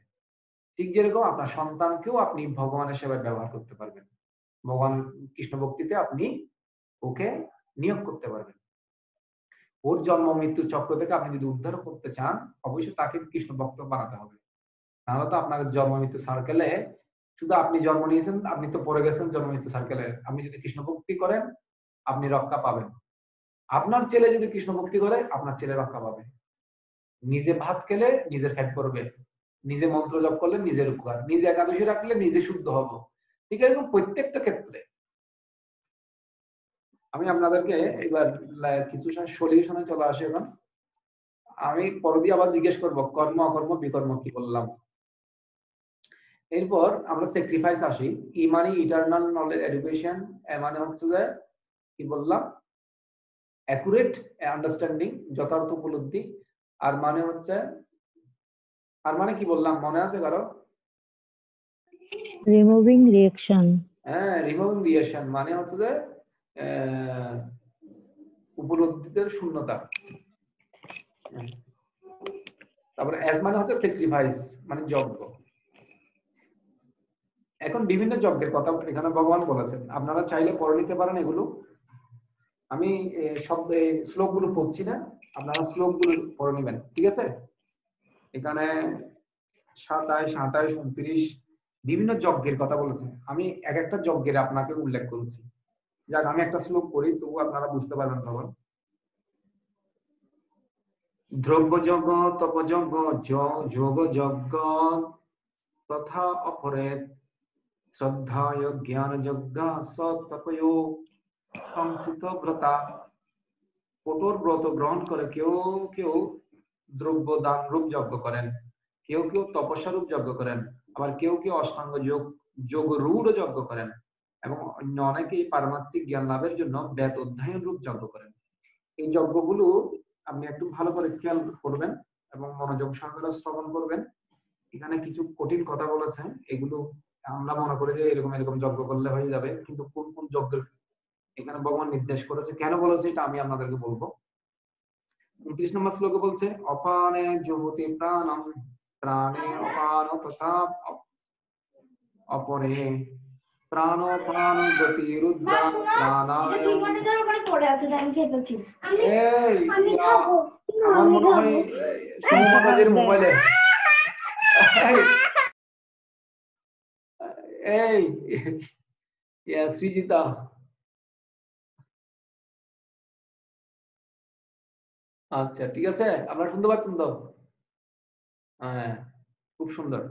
S1: ঠিক যেরকম আপনার সন্তানকেও আপনি ভগবানের সেবায় ব্যবহার করতে পারবেন, ভগবান কৃষ্ণ ভক্তিতে আপনি ওকে নিয়োগ করতে পারবেন। ওর জন্ম মৃত্যু চক্র থেকে আপনি যদি উদ্ধার করতে চান অবশ্যই তাকে কৃষ্ণ ভক্ত বানাতে হবে। নাহলে তো আপনার জন্ম মৃত্যু সার্কেলে শুধু আপনি জন্ম নিয়েছেন, আপনি তো পড়ে গেছেন জন্ম মৃত্যু সার্কেলে। আপনি যদি কৃষ্ণ ভক্তি করেন আপনি রক্ষা পাবেন। আপনার ছেলে যদি কৃষ্ণ ভক্তি করে আপনার ছেলে রক্ষা পাবে। নিজে ভাত খেলে নিজের ফ্যাট পড়বে, নিজে মন্ত্র জপ করলে নিজের উপকার, নিজে একাদশী রাখলে নিজে শুদ্ধ হব। ঠিক এরকম প্রত্যেকটা ক্ষেত্রে। আমি আপনাদেরকে এবার কিছু সলিউশনে চলে আসি। এখন আমি পরে দিয়ে আবার জিজ্ঞেস করবো কর্ম অকর্ম বিকর্ম কি বললাম। এরপর আমরা স্যাক্রিফাইস আসি। ই মানে ইটারনাল নলেজ এডুকেশন, এ মানে হচ্ছে যে কি বললাম, অ্যাকুরেট আন্ডারস্ট্যান্ডিং, যথার্থ উপলব্ধি। আর মানে হচ্ছে, আর মানে কি বললাম মনে আছে কারো?
S2: Removing reaction.
S1: হ্যাঁ, রিমুভিং রিঅ্যাকশন মানে হচ্ছে যে উপলব্ধিদের শূন্যতা। তারপরে অ্যাজ মানে হচ্ছে স্যাক্রিফাইস, মানে যজ্ঞ। এখন বিভিন্ন যজ্ঞের কথা এখানে ভগবান বলেছেন, আপনারা চাইলে পড়ে নিতে পারেন এগুলো। আমি শব্দ শ্লোকগুলো পড়ছি না, আপনারা শ্লোকগুলো পড়ে নেবেন, ঠিক আছে? এখানে 27, 28, 29 বিভিন্ন যজ্ঞের কথা বলেছেন। আমি এক একটা যজ্ঞের আপনাকে উল্লেখ করেছি। যাক, আমি একটা শ্লোক পড়ি, তবু আপনারা বুঝতে পারবেন তখন। দ্রব্যযজ্ঞ, তপযজ্ঞ, যোগযজ্ঞ তথা অপরে শ্রদ্ধায় জ্ঞানযজ্ঞ সতপয়ো সংসিত ব্রতা। কঠোর ব্রত গ্রহণ করে কেউ কেউ দ্রব্য দান রূপ যজ্ঞ করেন, কেউ কেউ তপস্যা রূপ যজ্ঞ করেন, আবার কেউ কেউ অষ্টাঙ্গ যোগ রূঢ় যজ্ঞ করেন, এবং অন্য অনেকেই পারমাত্মিক জ্ঞান লাভের জন্য বেদ অধ্যয়ন রূপ যজ্ঞ করেন। এই যজ্ঞগুলো আপনি একটু ভালো করে খেয়াল করবেন এবং মনোযোগ সহকারে শ্রবণ করবেন। এখানে কিছু কঠিন কথা বলেছে, এগুলো আমরা মনে করি যে এরকম এরকম যজ্ঞ করলে হয়ে যাবে, কিন্তু কোন কোন যজ্ঞের এখানে ভগবান নির্দেশ করেছে, কেন বলেছে, এটা আমি আপনাদেরকে বলবো। 29 নম্বর শ্লোকে বলছে, অপানে জুহতি প্রাণম প্রাণে অপান তথা অপরে প্রাণোপান গতি রুদ্রা প্রাণায়াম। এই আমার মনে হয় সুমনাজের মোবাইলে এই সৃজিতা, আচ্ছা ঠিক আছে, আপনারা শুনতে পাচ্ছেন তো? হ্যাঁ, খুব সুন্দর।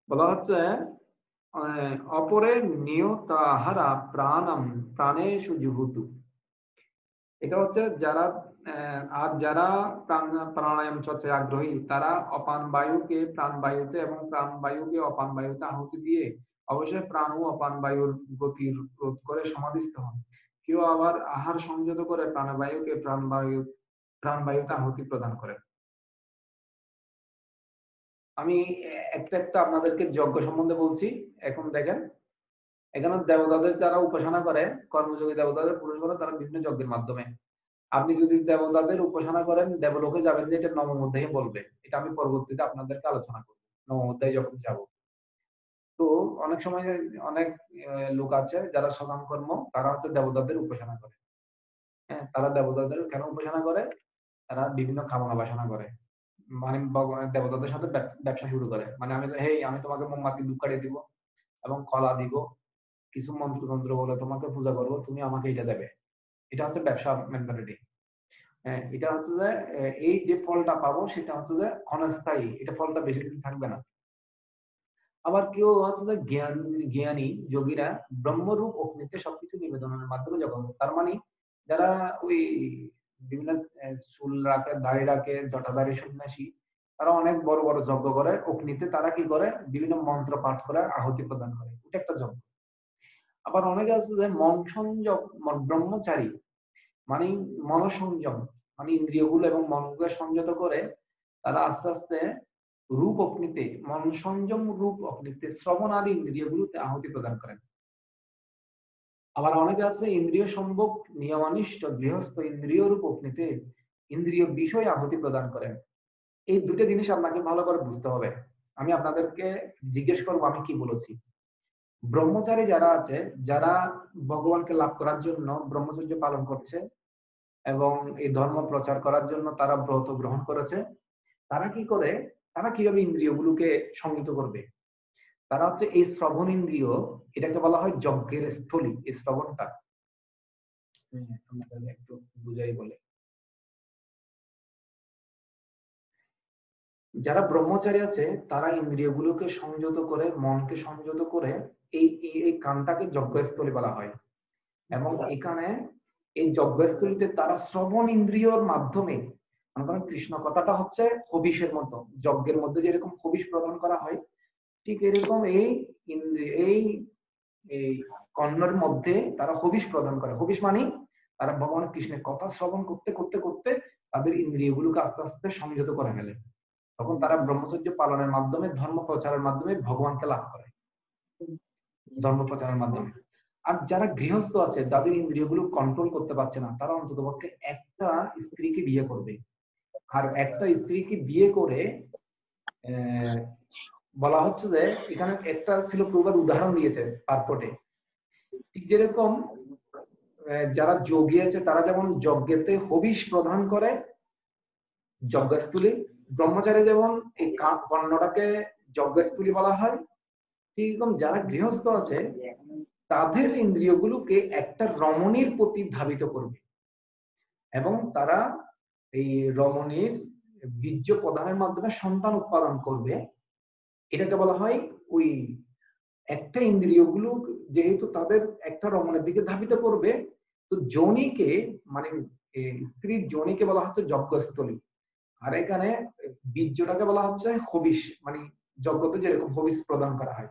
S1: বলা হচ্ছে অপরে নিয়তাহারা প্রাণম প্রাণেষু জুহুতু। এটা হচ্ছে যারা আর যারা প্রাণায়াম চর্চায় আগ্রহী, তারা অপান বায়ুকে প্রাণ বায়ুতে এবং প্রাণ বায়ুকে অপান বায়ুতে আহুতি দিয়ে অবশ্যই প্রাণ ও অপান বায়ুর গতি রোধ করে সমাধিস্থ হন। কেউ আবার আহার সংযত করে প্রাণবায়ুকে প্রাণ বায়ুতে আহুতি প্রদান করেন। আমি একটা একটা আপনাদেরকে যজ্ঞ সম্বন্ধে বলছি। এখন দেখেন, এখানে দেবতাদের যারা উপাসনা করে, কর্মযোগী দেবতাদের পুরুষ বলে, তারা বিভিন্ন যজ্ঞের মাধ্যমে। আপনি যদি দেবতাদের উপাসনা করেন, দেবলোকে যাবেন যে এটা নবম অধ্যায়ে বলবে, এটা আমি পরবর্তীতে আপনাদেরকে আলোচনা করব নবম অধ্যায়ে যখন যাব। তো অনেক সময় অনেক লোক আছে যারা সকাম কর্ম, তারা হচ্ছে দেবতাদের উপাসনা করে। হ্যাঁ, তারা দেবতাদের কেন উপাসনা করে? তারা বিভিন্ন কামনা বাসনা করে, মানে দেবতাদের সাথে ব্যবসা শুরু করে। মানে আমি তোমাকে মোমবাতি ধূপ কাটিয়ে দিব এবং কলা দিব, কিছু মন্ত্রতন্ত্র বলে তোমাকে পূজা করবো, তুমি আমাকে এটা দেবে। এটা হচ্ছে ব্যবসা মেন্টালিটি। এটা হচ্ছে যে এই যে ফলটা পাবো সেটা হচ্ছে যে ক্ষণস্থায়ী, এটা ফলটা বেশি দিন থাকবে না। আবার কেউ হচ্ছে যে জ্ঞানী যোগীরা ব্রহ্মরূপ অগ্নিতে সবকিছু নিবেদনের মাধ্যমে যখন, তার মানে যারা ওই বিভিন্ন চুল রাখে, দাড়ি রাখে, জটাধারী সন্ন্যাসী, তারা অনেক বড় বড় যজ্ঞ করে অগ্নিতে। তারা কি করে? বিভিন্ন মন্ত্র পাঠ করে আহুতি প্রদান করে, ওটা একটা যজ্ঞ। আবার অনেকে আছে যে মন সংযম, ব্রহ্মচারী, মানে মনসংযম, মানে ইন্দ্রিয়গুলো এবং মনকে সংযত করে তারা আস্তে আস্তে রূপ অগ্নিতে, মন সংযম রূপ অগ্নিতে শ্রবণ আদি ইন্দ্রিয়গুলোতে আহুতি প্রদান করেন। আবার অনেকে আছে ইন্দ্রিয় সম্ভোগ নিয়মানিষ্ঠ গৃহস্থ ইন্দ্রিয় রূপ অগ্নিতে ইন্দ্রিয় বিষয় আহুতি প্রদান করেন। এই দুটো জিনিস আপনাকে ভালো করে বুঝতে হবে। আমি আপনাদেরকে জিজ্ঞেস করবো আমি কি বলেছি। ব্রহ্মচারী যারা আছে, যারা ভগবানকে লাভ করার জন্য ব্রহ্মচর্য পালন করছে এবং এই ধর্ম প্রচার করার জন্য তারা ব্রত গ্রহণ করেছে, তারা কি করে? তারা কিভাবে ইন্দ্রিয়গুলোকে সংযত করবে? তারা হচ্ছে এই শ্রবণ ইন্দ্রিয়, এটাকে বলা হয় যজ্ঞের স্থলী। এই শ্রবণটা একটু বুঝাই বলে, যারা ব্রহ্মচারী আছে তারা ইন্দ্রিয়গুলোকে সংযত করে, মনকে সংযত করে এই কানটাকে যজ্ঞস্থলী বলা হয়। এবং এখানে এই যজ্ঞস্থলীতে তারা শ্রবণ ইন্দ্রিয়র মাধ্যমে, কৃষ্ণ কথাটা হচ্ছে হবিষের মতো, যজ্ঞের মধ্যে যেরকম হবিষ প্রদান করা হয়, ঠিক এরকম এই এই এই কর্ণের মধ্যে তারা হবিষ প্রদান করে। হবিষ মানে তারা ভগবান কৃষ্ণের কথা শ্রবণ করতে করতে করতে তাদের ইন্দ্রিয়গুলোকে আস্তে আস্তে সংযত করে ফেলে। তখন তারা ব্রহ্মচর্য পালনের মাধ্যমে, ধর্ম প্রচারের মাধ্যমে ভগবানকে লাভ করে, ধর্ম প্রচারের মাধ্যমে। আর যারা গৃহস্থ আছে, যাদের ইন্দ্রিয়গুলো কন্ট্রোল করতে পারছে না, তারা অন্ততপক্ষে একটা স্ত্রীকে বিয়ে করবে। আর একটা স্ত্রীকে বিয়ে করে বলা হচ্ছে যে এখানে একটা ছিল, প্রবাদ উদাহরণ দিয়েছে পার্পটে, ঠিক যেরকম যারা যোগী আছে তারা যেমন যজ্ঞেতে হবিষ প্রদান করে যজ্ঞস্থলী, ব্রহ্মচারী যেমন এই কর্ণটাকে যজ্ঞস্থলী বলা হয়, ঠিক এরকম যারা গৃহস্থ আছে তাদের ইন্দ্রিয়গুলোকে একটা রমণীর প্রতি ধাবিত করবে এবং তারা এই রমণীর বীর্য প্রদানের মাধ্যমে সন্তান উৎপাদন করবে। এটাকে বলা হয় ওই একটা ইন্দ্রিয়গুলো যেহেতু তাদের একটা রমণের দিকে ধাবিত করবে, তো যোনিকে মানে স্ত্রীর যোনিকে বলা হচ্ছে যজ্ঞস্থলী, আর এখানে বীর্যটাকে বলা হচ্ছে হবিষ, মানে যজ্ঞতে যেরকম হবিষ প্রদান করা হয়।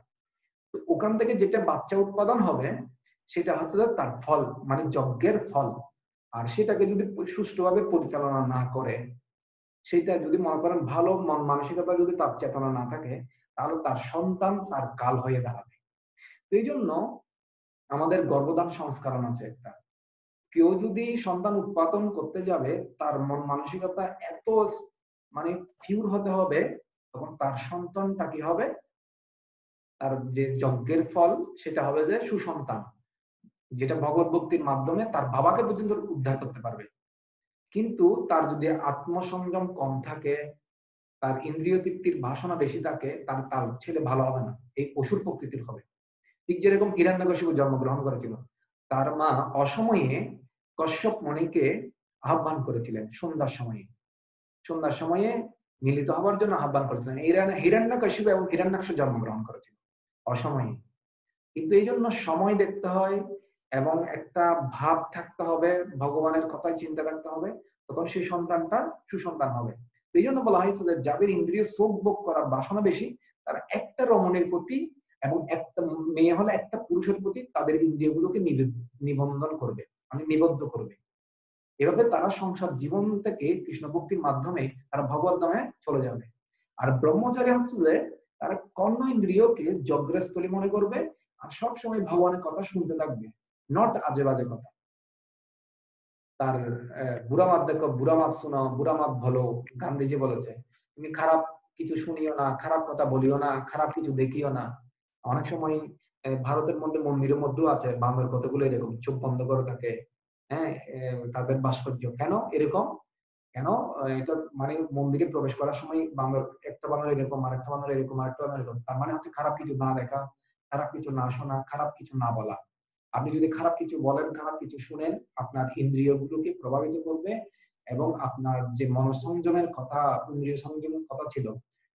S1: তো ওখান থেকে যেটা বাচ্চা উৎপাদন হবে সেটা হচ্ছে তার ফল, মানে যজ্ঞের ফল। আর সেটাকে যদি সুষ্ঠুভাবে পরিচালনা না করে, সেটা যদি মনে করেন ভালো মন মানসিকতা যদি তার চেতনা না থাকে, তাহলে তার সন্তান তার কাল হয়ে দাঁড়াবে। তো এই জন্য আমাদের গর্ভধান সংস্করণ আছে একটা। কেউ যদি সন্তান উৎপাদন করতে যাবে, তার মন মানসিকতা এত মানে পিওর হতে হবে, তখন তার সন্তানটা কি হবে, তার যে যজ্ঞের ফল সেটা হবে যে সুসন্তান, যেটা ভগবত ভক্তির মাধ্যমে তার বাবাকে পর্যন্ত উদ্ধার করতে পারবে। কিন্তু তার যদি আত্মসংযম কম থাকে, তার ইন্দ্রিয় তৃপ্তির বাসনা বেশি থাকে, তার ছেলে ভালো হবে না, এই অসুর প্রকৃতির হবে। ঠিক যেরকম হিরণ্যকশিপু জন্মগ্রহণ করেছিল, তার মা অসময়ে কশ্যপ মণিকে আহ্বান করেছিলেন সন্ধ্যার সময়ে মিলিত হবার জন্য আহ্বান করেছিলেন। হিরণ্যকশিপু এবং হিরণ্যাক্ষ জন্মগ্রহণ করেছিল অসময়ে। কিন্তু এই জন্য সময় দেখতে হয় এবং একটা ভাব থাকতে হবে, ভগবানের কথাই চিন্তা রাখতে হবে, তখন সেই সন্তানটা সুসন্তান হবে। এই জন্য বলা হয়েছে যে যাদের ইন্দ্রিয় সুখ ভোগ করার বাসনা বেশি, তারা একটা রমণীর প্রতি এবং একটা মেয়ে হলে একটা পুরুষের প্রতি তাদের ইন্দ্রিয়গুলোকে নিবন্ধন করবে, মানে নিবদ্ধ করবে। এভাবে তারা সংসার জীবন থেকে কৃষ্ণ ভক্তির মাধ্যমে তারা ভগবত ধামে চলে যাবে। আর ব্রহ্মচারী হচ্ছে যে তারা কর্ণ ইন্দ্রিয়কে যজ্ঞস্থলী মনে করবে আর সবসময় ভগবানের কথা শুনতে থাকবে, নট আজে বাজে কথা। তার বুড়া মাত দেখো, বুড়া মাত শোনো, বুড়া মাত বলো, গান্ধীজি বলেছে তুমি খারাপ কিছু শুনিও না, খারাপ কথা বলিও না, খারাপ কিছু দেখিও না। অনেক সময় ভারতের মধ্যে মন্দিরের মধ্যেও আছে বাংলার কতগুলো এরকম চোখ বন্ধ করে থাকে, হ্যাঁ, তাদের ভাস্কর্য কেন এরকম, কেন এটা মানে মন্দিরে প্রবেশ করার সময় বাংলার একটা বাংলার এরকম, আরেকটা বাংলার এরকম, আরেকটা বাংলার এরকম, তার মানে হচ্ছে খারাপ কিছু না দেখা, খারাপ কিছু না শোনা, খারাপ কিছু না বলা। আপনি যদি খারাপ কিছু বলেন, খারাপ কিছু শুনেন, আপনার ইন্দ্রিয়গুলোকে প্রভাবিত করবে এবং আপনার যে মনসংযমের কথা, ইন্দ্রিয় সংযমের কথা ছিল,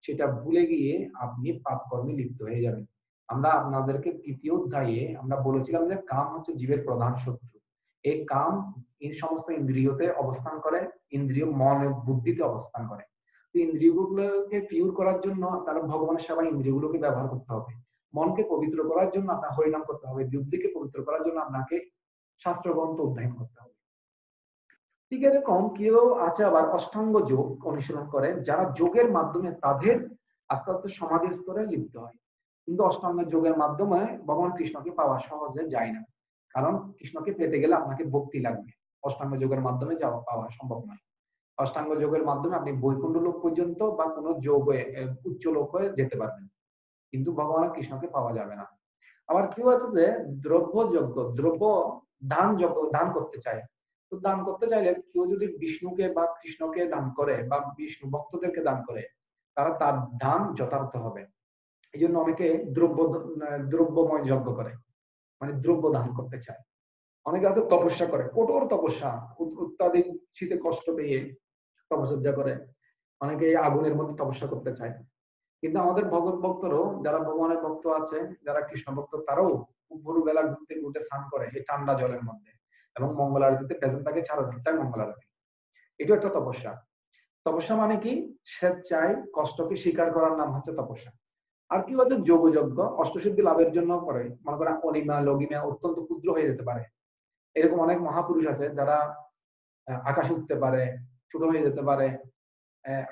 S1: সেটা ভুলে গিয়ে আপনি পাপ কর্মে লিপ্ত হয়ে যাবেন। আমরা আপনাদেরকে তৃতীয় অধ্যায়ে আমরা বলেছিলাম যে কাম হচ্ছে জীবের প্রধান শত্রু। এই কাম এই সমস্ত ইন্দ্রিয়তে অবস্থান করে, ইন্দ্রিয় মন বুদ্ধিতে অবস্থান করে। তো ইন্দ্রিয়গুলোকে পিওর করার জন্য আপনারা ভগবানের সেবায় ইন্দ্রিয়গুলোকে ব্যবহার করতে হবে। মনকে পবিত্র করার জন্য আপনার হরিনাম করতে হবে, বুদ্ধিকে পবিত্র করার জন্য আপনাকে শাস্ত্রগ্রন্থ অধ্যয়ন করতে হবে। ঠিক এরকম কেউ আছে আবার অষ্টাঙ্গ যোগ অনুশীলন করে, যারা যোগের মাধ্যমে তাদের আস্তে আস্তে সমাধি স্তরে লিপ্ত হয়। কিন্তু অষ্টাঙ্গ যোগের মাধ্যমে ভগবান কৃষ্ণকে পাওয়া সহজে যায় না, কারণ কৃষ্ণকে পেতে গেলে আপনাকে ভক্তি লাগবে। অষ্টাঙ্গ যোগের মাধ্যমে পাওয়া সম্ভব নয়। অষ্টাঙ্গ যোগের মাধ্যমে আপনি বৈকুণ্ঠ লোক পর্যন্ত বা কোনো যোগে উচ্চ লোক হয়ে যেতে পারবেন, কিন্তু ভগবান কৃষ্ণকে পাওয়া যাবে না। আবার কেউ আছে যে দ্রব্য যজ্ঞ, দ্রব্য দান যজ্ঞ দান করতে চায়। তো দান করতে চাইলে কেউ যদি বিষ্ণুকে বা কৃষ্ণকে দান করে বা বিষ্ণু ভক্তদেরকে দান করে, তারা তার দান যথার্থ হবে। এই জন্য অনেকে দ্রব্যময় যজ্ঞ করে, মানে দ্রব্য দান করতে চায়। অনেকে আছে তপস্যা করে, কঠোর তপস্যা, অত্যাধিক শীতে কষ্ট পেয়ে তপস্যা করে, অনেকে আগুনের মধ্যে তপস্যা করতে চায়। কিন্তু আমাদের ভগবত ভক্তরও, যারা ভগবানের ভক্ত আছে, যারা কৃষ্ণ ভক্ত, তারাও ভোরবেলা ঘুম থেকে উঠে স্নান করে এই ঠান্ডা জলের মধ্যে, এবং মঙ্গল আরতিতে প্রেজেন্ট থাকে 4 ঘন্টায় মঙ্গল আরতি। এটা একটা তপস্যা। তপস্যা মানে কি? স্বেচ্ছায় কষ্টকে স্বীকার করার নাম হচ্ছে তপস্যা। আর কি আছে যোগযজ্ঞ, অষ্টসিদ্ধি লাভের জন্য করে। মনে করেন অনিমা লঘিমা অত্যন্ত ক্ষুদ্র হয়ে যেতে পারে, এরকম অনেক মহাপুরুষ আছে যারা আকাশে উঠতে পারে, ছোট হয়ে যেতে পারে,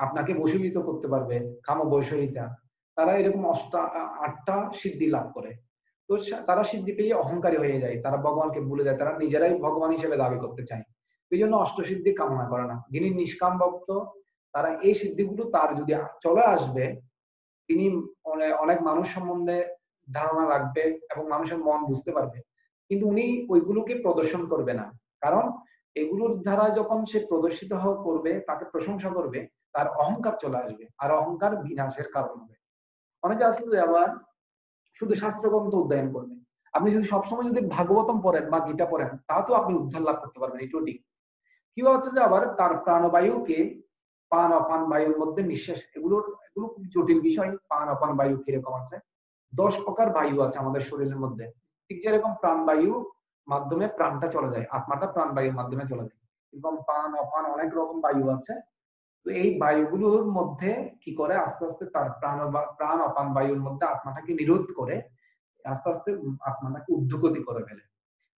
S1: আপনাকে বশীভূত করতে পারবে, কাম বৈষয়িতা, তারা এরকম আটটা সিদ্ধি লাভ করে। তো তারা সিদ্ধি পেয়ে অহংকারী হয়ে যায়, তারা ভগবানকে ভুলে যায়, তারা নিজেরাই ভগবান হিসেবে দাবি করতে চায়। এই জন্য অষ্টসিদ্ধি কামনা করে না। যিনি নিষ্কাম ভক্ত, তারা এই সিদ্ধিগুলো তার যদি চলে আসবে, তিনি অনেক মানুষ সম্বন্ধে ধারণা রাখবে এবং মানুষের মন বুঝতে পারবে, কিন্তু উনি ওইগুলোকে প্রদর্শন করবে না। কারণ এগুলোর দ্বারা যখন সে প্রদর্শিত করবে, তাকে প্রশংসা করবে, তার অহংকার চলে আসবে, আর অহংকার বিনাশের কারণ হবে। অনেকে আছে যে আবার শুধু শাস্ত্রগ্রন্থ অধ্যয়ন করবে। আপনি যদি সবসময় যদি ভাগবতম পড়েন বা গীতা পড়েন, তাও তো আপনি উদ্ধার লাভ করতে পারবেন, এটাও ঠিক। কি হচ্ছে যে আবার তার প্রাণবায়ুকে পান অপান বায়ুর মধ্যে নিঃশ্বাস, এগুলো খুব জটিল বিষয়। পান অপান বায়ু কিরকম আছে, 10 প্রকার বায়ু আছে আমাদের শরীরের মধ্যে। ঠিক যেরকম প্রাণবায়ু মাধ্যমে প্রাণটা চলে যায়, আত্মাটা প্রাণবায়ুর মাধ্যমে চলে যায়, এরকম পান অপান অনেক রকম বায়ু আছে। তো এই বায়ুগুলোর মধ্যে কি করে আস্তে আস্তে তার প্রাণ অপান বায়ুর মধ্যে আত্মাটাকে নিরোধ করে আস্তে আস্তে আত্মাটাকে ঊর্ধ্বগতি করে ফেলে,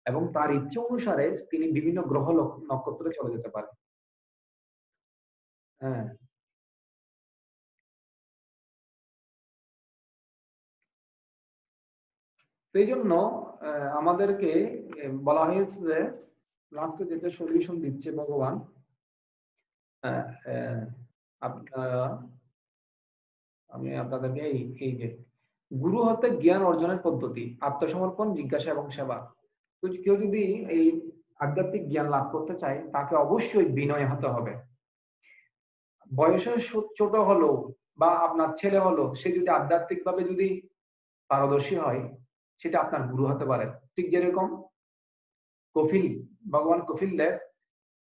S1: এবং তার ইচ্ছে অনুসারে তিনি বিভিন্ন গ্রহ নক্ষত্রে চলে যেতে পারে। হ্যাঁ, সেই জন্য আমাদেরকে বলা হয়েছে যে লাস্টে যেটা সলিউশন দিচ্ছে ভগবান, আমি আপনাদেরকে এই যে গুরু হতে জ্ঞান অর্জনের পদ্ধতি, আত্মসমর্পণ, জিজ্ঞাসা এবং সেবা। তো কেউ যদি এই আধ্যাত্মিক জ্ঞান লাভ করতে চায়, তাকে অবশ্যই বিনয় হতে হবে। বয়সে ছোট হলো বা আপনার ছেলে হলো, সে যদি আধ্যাত্মিক ভাবে যদি পারদর্শী হয়, সেটা আপনার গুরু হতে পারে। ঠিক যেরকম ভগবান কপিল দেব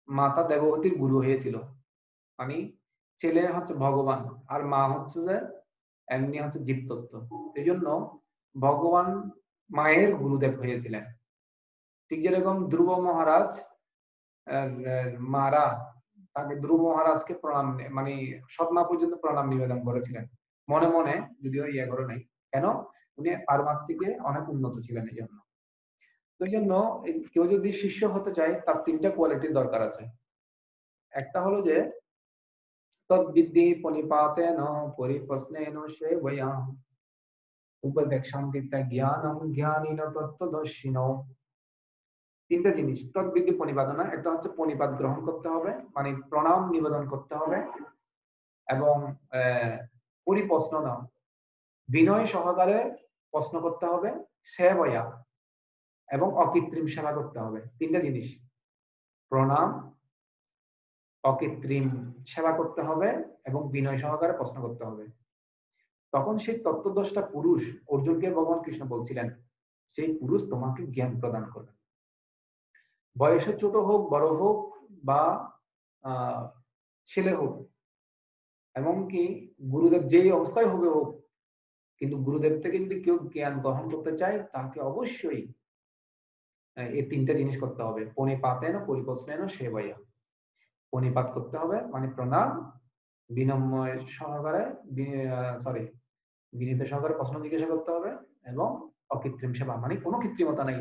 S1: মাতা দেবহতীর গুরু হয়েছিল, মানে ছেলে হচ্ছে ভগবান আর মা হচ্ছে যে এমনি হচ্ছে জীবতত্ত্ব। এই জন্য ভগবান মায়ের গুরুদেব হয়েছিলেন। ঠিক যেরকম ধ্রুব মহারাজ মারা তাকে ধ্রুব মহারাজকে প্রণাম, মানে সৎমা পর্যন্ত প্রণাম নিবেদন করেছিলেন মনে মনে, যদিও ইয়ে করে নাই। কেন? উনি পারমাত্মিকে অনেক উন্নত ছিলেন এই জন্য। তো এই জন্য কেউ যদি শিষ্য হতে চায়, তার 3টা কোয়ালিটির দরকার আছে। একটা হলো যে তদ্বিদ্যি পনিপাতেন পরিপ্রশ্নেন সেবয়া উপদেক্ষান্তিতা জ্ঞানম জ্ঞানিন তত্ত্বদর্শিনো। 3টা জিনিস তদ্বিদ্যি পনিপাতনা। একটা হচ্ছে পনিপাত গ্রহণ করতে হবে, মানে প্রণাম নিবেদন করতে হবে, এবং পরিপ্রশ্ন দাও, বিনয় সহকারে প্রশ্ন করতে হবে, সেবয়া এবং অকৃত্রিম সেবা করতে হবে। 3টা জিনিস, প্রণাম, অকৃত্রিম সেবা করতে হবে এবং বিনয় সহকারে প্রশ্ন করতে হবে। তখন সেই তত্ত্বদ্রষ্টা পুরুষ, অর্জুনকে ভগবান কৃষ্ণ বলছিলেন, সেই পুরুষ তোমাকে জ্ঞান প্রদান করবে। বয়সে ছোট হোক, বড় হোক, বা ছেলে হোক, এমনকি গুরুদেব যেই অবস্থায় হবে হোক, কিন্তু গুরুদেব থেকে যদি কেউ জ্ঞান গ্রহণ করতে চায়, তাকে অবশ্যই এই 3টা জিনিস করতে হবে। পনিপাতেন পরিপ্রশ্নেন সেবয়া। পনিপাত করতে হবে মানে প্রণাম, বিনম্র সহকারে বিনীত সহকারে প্রশ্ন জিজ্ঞাসা করতে হবে, এবং অকৃত্রিম সেবা মানে কোনো কৃত্রিমতা নেই।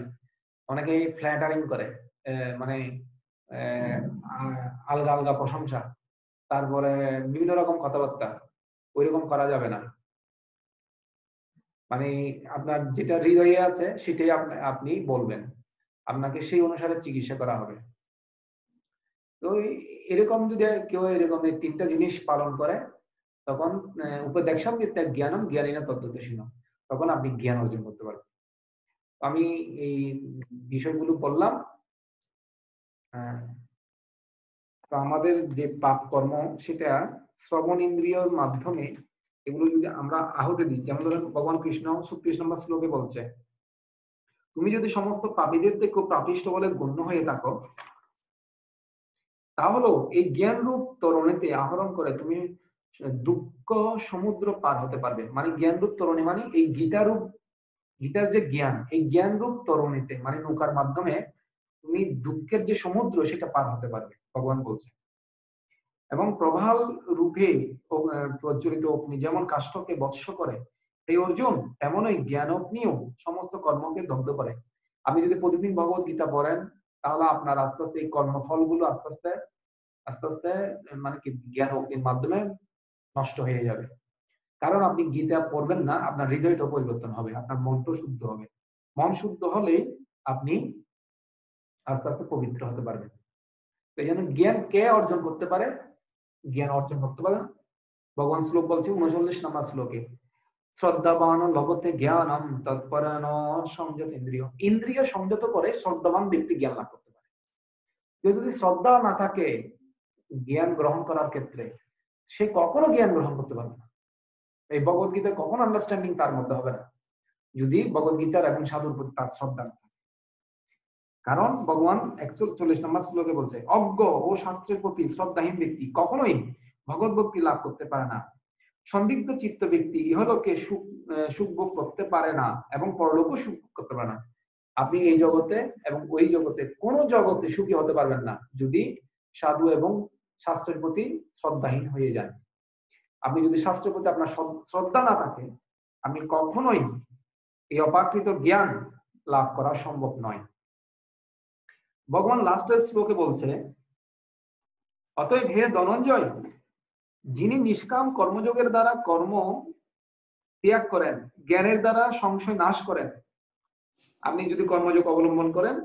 S1: অনেকে ফ্ল্যাটারিং করে, মানে আলগা আলগা প্রশংসা, তারপরে বিভিন্ন রকম কথাবার্তা, ওইরকম করা যাবে না। মানে আপনার যেটা হৃদয়ে আছে সেটাই আপনি বলবেন, আপনাকে সেই অনুসারে চিকিৎসা করা হবে। তো এরকম যদি কেউ এরকম এই 3টা জিনিস পালন করে, তখন উপদেক্ষান্তিতা জ্ঞানম জ্ঞানিন তত্ত্বদর্শিনো, তখন আপনি জ্ঞান অর্জন করতে পারবেন। আমি এই বিষয়গুলো বললাম। তো আমাদের যে পাপ কর্ম, সেটা শ্রবণ ইন্দ্রিয়র মাধ্যমে এগুলো যদি আমরা আহুতি দিই, যেমন ধরেন ভগবান কৃষ্ণ 36 নম্বর শ্লোকে বলছে, তুমি যদি সমস্ত পাপীদের থেকে পাপিষ্ঠ বলে গণ্য হয়ে থাকো, তাহলে এই জ্ঞান রূপ তরণীতে আহরণ করে তুমি দুঃখ সমুদ্র পার হতে পারবে। মানে জ্ঞান রূপ তরণী মানে এই গীতার যে জ্ঞান, এই জ্ঞান রূপ তরণীতে মানে নৌকার মাধ্যমে তুমি দুঃখের যে সমুদ্র সেটা পার হতে পারবে, ভগবান বলছে। এবং প্রবাল রূপে প্রজ্বলিত অগ্নি যেমন কাষ্ঠকে বৎস করে, এই অর্জুন তেমনই জ্ঞান অগ্নিও সমস্ত কর্মকে দগ্ধ করে। আপনি যদি প্রতিদিন ভগবত গীতা পড়েন তাহলে আপনার আস্তে আস্তে এই কর্মফলগুলো আস্তে আস্তে আস্তে আস্তে মানে কি জ্ঞান অগ্নির মাধ্যমে নষ্ট হয়ে যাবে। কারণ আপনি গীতা পড়বেন না, আপনার হৃদয়টা পরিবর্তন হবে, আপনার মনটা শুদ্ধ হবে। মন শুদ্ধ হলে আপনি আস্তে আস্তে পবিত্র হতে পারবেন। এই জন্য জ্ঞান কে অর্জন করতে পারে? জ্ঞান অর্জন করতে পারে ভগবান শ্লোক বলছে 39 নম্বর শ্লোকে, শ্রদ্ধাবান লভতে জ্ঞানম তৎপরায়ণ সংযত ইন্দ্রিয়। ইন্দ্রিয় সংযত করে শ্রদ্ধাবান ব্যক্তি জ্ঞান লাভ করতে পারে। কেউ যদি শ্রদ্ধা না থাকে জ্ঞান গ্রহণ করার ক্ষেত্রে, সে কখনো জ্ঞান গ্রহণ করতে পারবে না। এই ভগবত গীতার কখনো আন্ডারস্ট্যান্ডিং তার মধ্যে হবে না যদি ভগবত গীতার এবং সাধুর প্রতি তার শ্রদ্ধা না থাকে। কারণ ভগবান 41 নম্বর শ্লোকে বলছে, অজ্ঞ ও শাস্ত্রের প্রতি শ্রদ্ধাহীন ব্যক্তি কখনোই ভগবত ভক্তি লাভ করতে পারে না। সন্দিগ্ধ চিত্ত ব্যক্তি ইহলোকে সুখ ভোগ করতে পারে না এবং পরলোকও সুখ ভোগ করতে পারে না। আপনি এই জগতে এবং ওই জগতে কোন জগতে সুখী হতে পারবেন না যদি সাধু এবং শাস্ত্রের প্রতি শ্রদ্ধাহীন হয়ে যান। আপনি যদি শাস্ত্রের প্রতি আপনার শ্রদ্ধা না থাকে, আপনি কখনোই এই অপ্রাকৃত জ্ঞান লাভ করা সম্ভব নয়। ভগবান লাস্টের শ্লোকে বলছে, অতএব হে ধনঞ্জয়, যিনি নিষ্কাম কর্মযোগের দ্বারা কর্ম ত্যাগ করেন, জ্ঞানের দ্বারা সংশয় নাশ করেন। আপনি যদি কর্মযোগ অবলম্বন করেন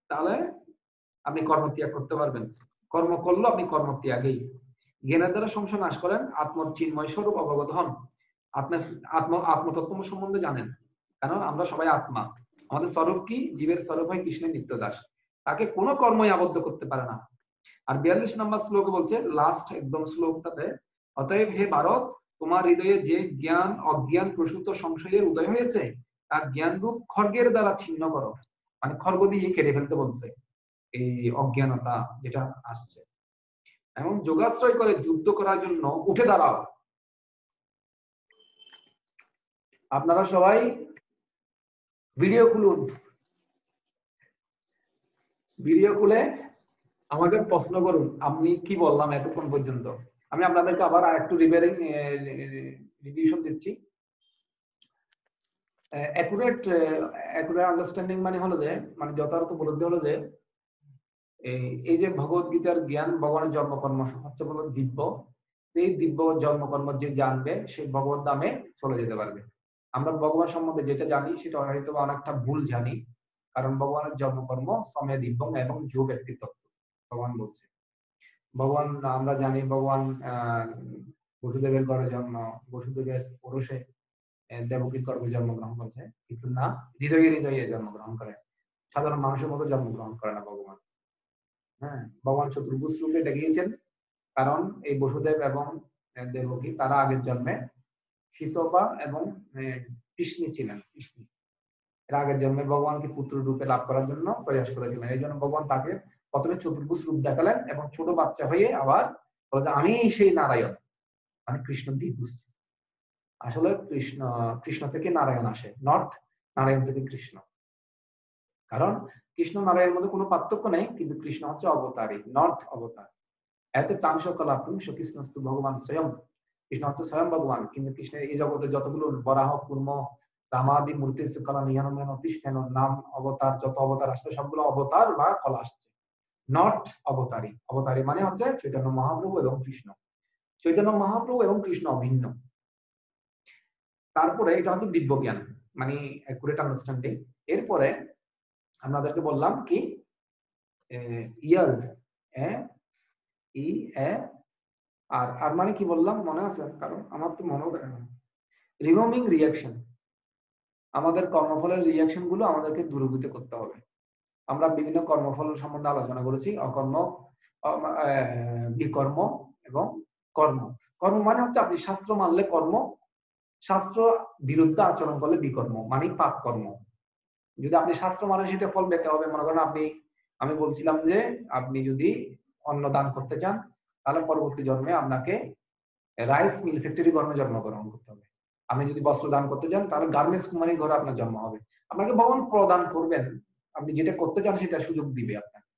S1: তাহলে আপনি কর্ম ত্যাগ করতে পারবেন। কর্ম করলো আপনি কর্ম ত্যাগেই। জ্ঞানের দ্বারা সংশয় নাশ করেন, আত্মচিন্ময় স্বরূপ অবগত হন। আপনার আত্মতত্ত্ব সম্বন্ধে জানেন। কারণ আমরা সবাই আত্মা, আমাদের স্বরূপ কি? জীবের স্বরূপ হয় কৃষ্ণের নিত্য দাস, তাকে কোনো কর্মই আবদ্ধ করতে পারে না। আর 42 নম্বর শ্লোকে বলছে, লাস্ট একদম শ্লোকটাতে, অতএব হে ভারত, তোমার হৃদয়ে যে জ্ঞান অজ্ঞান প্রসূত সংশয়ের উদয় হয়েছে তার জ্ঞান রূপ খড়গের দ্বারা ছিন্ন করো। মানে খড়গ দিয়ে কেটে ফেলতে বলছে এই অজ্ঞানতা যেটা আসছে, এবং যোগাশ্রয় করে যুদ্ধ করার জন্য উঠে দাঁড়াও। আপনারা সবাই ভিডিও খুলুন, ভিডিও খুলে আমাকে প্রশ্ন করুন আমি কি বললাম এতক্ষণ পর্যন্ত। আমি আপনাদেরকে আবার আরেকটু রিভিশন দিচ্ছি। অ্যাকুরেট আন্ডারস্ট্যান্ডিং মানে হলো যে, মানে যথার্থ উপলব্ধি হলো যে এই যে ভগবত গীতার জ্ঞান, ভগবানের জন্মকর্ম হচ্ছে বলো দিব্য। এই দিব্য জন্মকর্ম যে জানবে সে ভগবত ধামে চলে যেতে পারবে। আমরা ভগবান সম্বন্ধে যেটা জানি সেটা হয়তো অনেকটা ভুল জানি, কারণ ভগবানের জন্মকর্ম সময় দিব্য এবং যুগ একটি তত্ত্ব। ভগবান বলছে, ভগবান আমরা জানি ভগবান বসুদেবের ঘরে জন্ম, বসুদেবের পুরুষে দেবকীর গর্ভে জন্মগ্রহণ করছে, কিন্তু না হৃদয়ে হৃদয়ে জন্মগ্রহণ করে, সাধারণ মানুষের মতো জন্মগ্রহণ করে না ভগবান। হ্যাঁ, ভগবান চতুর্ভুজ রূপে দেখিয়েছেন, কারণ এই বসুদেব এবং দেবকী তারা আগের জন্মে শীতপা এবং কৃষ্ণী ছিলেন। কৃষ্ণী এর আগের জন্মে ভগবানকে পুত্র রূপে লাভ করার জন্য প্রয়াস করেছিলেন। এই জন্য ভগবান তাকে প্রথমে চতুর্ভুজ রূপ দেখালেন এবং ছোট বাচ্চা হয়ে আবার বলে আমি সেই নারায়ণ, মানে কৃষ্ণ দ্বিভুজ। আসলে কৃষ্ণ থেকে নারায়ণ আসে, নট নারায়ণ থেকে কৃষ্ণ। কারণ কৃষ্ণ নারায়ণের মধ্যে কোনো পার্থক্য নেই, কিন্তু কৃষ্ণ হচ্ছে অবতারী, নট অবতার। এতে চাংশ কলা পুংস কৃষ্ণস্তু ভগবান স্বয়ং। কৃষ্ণ হচ্ছে স্বয়ং ভগবান, কিন্তু কৃষ্ণের এই জগতে যতগুলো বরাহ কুর্ম রামাদি মূর্তি কলা নিহানমেন অতিষ্ঠেন নাম অবতার, যত অবতার আসছে সবগুলো অবতার বা কলা আসছে, নট অবতারী। অবতারী মানে হচ্ছে চৈতন্য মহাপ্রভু এবং কৃষ্ণ। চৈতন্য মহাপ্রভু এবং কৃষ্ণ অভিন্ন। তারপরে এটা হচ্ছে দিব্য জ্ঞান, মানে অ্যাকুরেট আন্ডারস্ট্যান্ডিং। এরপরে আপনাদেরকে বললাম কি ইয়ার্ড আর মানে কি বললাম মনে আছে? কারণ আমার তো মনেও থাকে না। রিমুভিং রিয়াকশন, আমাদের কর্মফলের রিয়াকশন গুলো আমাদেরকে দূরীভূত করতে হবে। আমরা বিভিন্ন কর্মফল সম্বন্ধে আলোচনা করেছি, অকর্ম, বিকর্ম এবং কর্ম। কর্ম মানে হচ্ছে আপনি শাস্ত্র মানলে কর্ম, শাস্ত্র বিরুদ্ধে আচরণ করলে বিকর্ম, মানে পাপ কর্ম। যদি আপনি শাস্ত্র মানেন সেটা ফল পেতে হবে। মনে করেন আমি বলছিলাম যে আপনি যদি অন্ন দান করতে চান তাহলে পরবর্তী জন্মে আপনাকে রাইস মিল ফ্যাক্টরি কর্মে জন্মগ্রহণ করতে হবে। আপনি যদি বস্ত্র দান করতে চান তাহলে গার্মেন্টস কোম্পানির ঘরে আপনার জন্ম হবে। আপনাকে ভগবান প্রদান করবেন, আপনি যেটা করতে চান সেটা সুযোগ দিবে আপনাকে।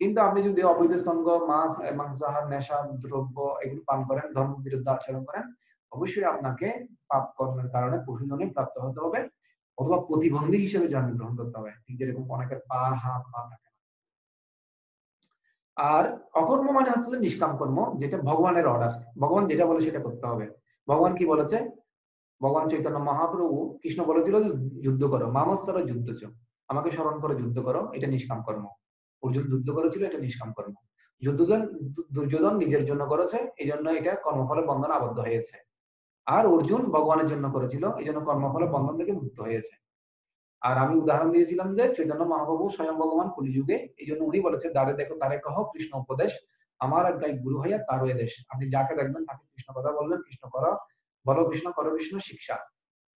S1: কিন্তু আপনি যদি অবৈধ সঙ্গ, মাছ, মাংসাহার, নেশা দ্রব্য এগুলো পান করেন, ধর্ম বিরুদ্ধে আচরণ করেন, অবশ্যই আপনাকে পাপ কর্মের কারণে পশুজনে প্রাপ্ত হতে হবে, অথবা প্রতিবন্ধী হিসেবে জন্মগ্রহণ করতে হবে, ঠিক যেরকম অনেকের পা হাত পা থাকে। আর অকর্ম মানে হচ্ছে যে নিষ্কাম কর্ম, যেটা ভগবানের অর্ডার, ভগবান যেটা বলে সেটা করতে হবে। ভগবান কি বলেছে? ভগবান চৈতন্য মহাপ্রভু কৃষ্ণ বলেছিল যে যুদ্ধ করো, মামস্বর যুদ্ধ চ, আমাকে স্মরণ করে যুদ্ধ করো, এটা নিষ্কাম কর্ম। অর্জুন যুদ্ধ করেছিল, এটা নিষ্কাম কর্ম। দুর্যোধন নিজের জন্য করেছে, এই জন্য এটা কর্মফলে বন্ধন আবদ্ধ হয়েছে। আর অর্জুন ভগবানের জন্য করেছিল, এই জন্য কর্মফলে বন্ধন থেকে মুক্ত হয়েছে। আর আমি উদাহরণ দিয়েছিলাম যে চৈতন্য মহাপ্রভু স্বয়ং ভগবান কলিযুগে, এই জন্য উনি বলেছে দ্বারে দেখো তারে কহ কৃষ্ণ উপদেশ, আমার আজ্ঞায় গুরু হইয়া তার দেশ। আপনি যাকে দেখবেন তাকে কৃষ্ণ কথা বলবেন, কৃষ্ণ করো, বলো কৃষ্ণ, করো কৃষ্ণ, শিক্ষা,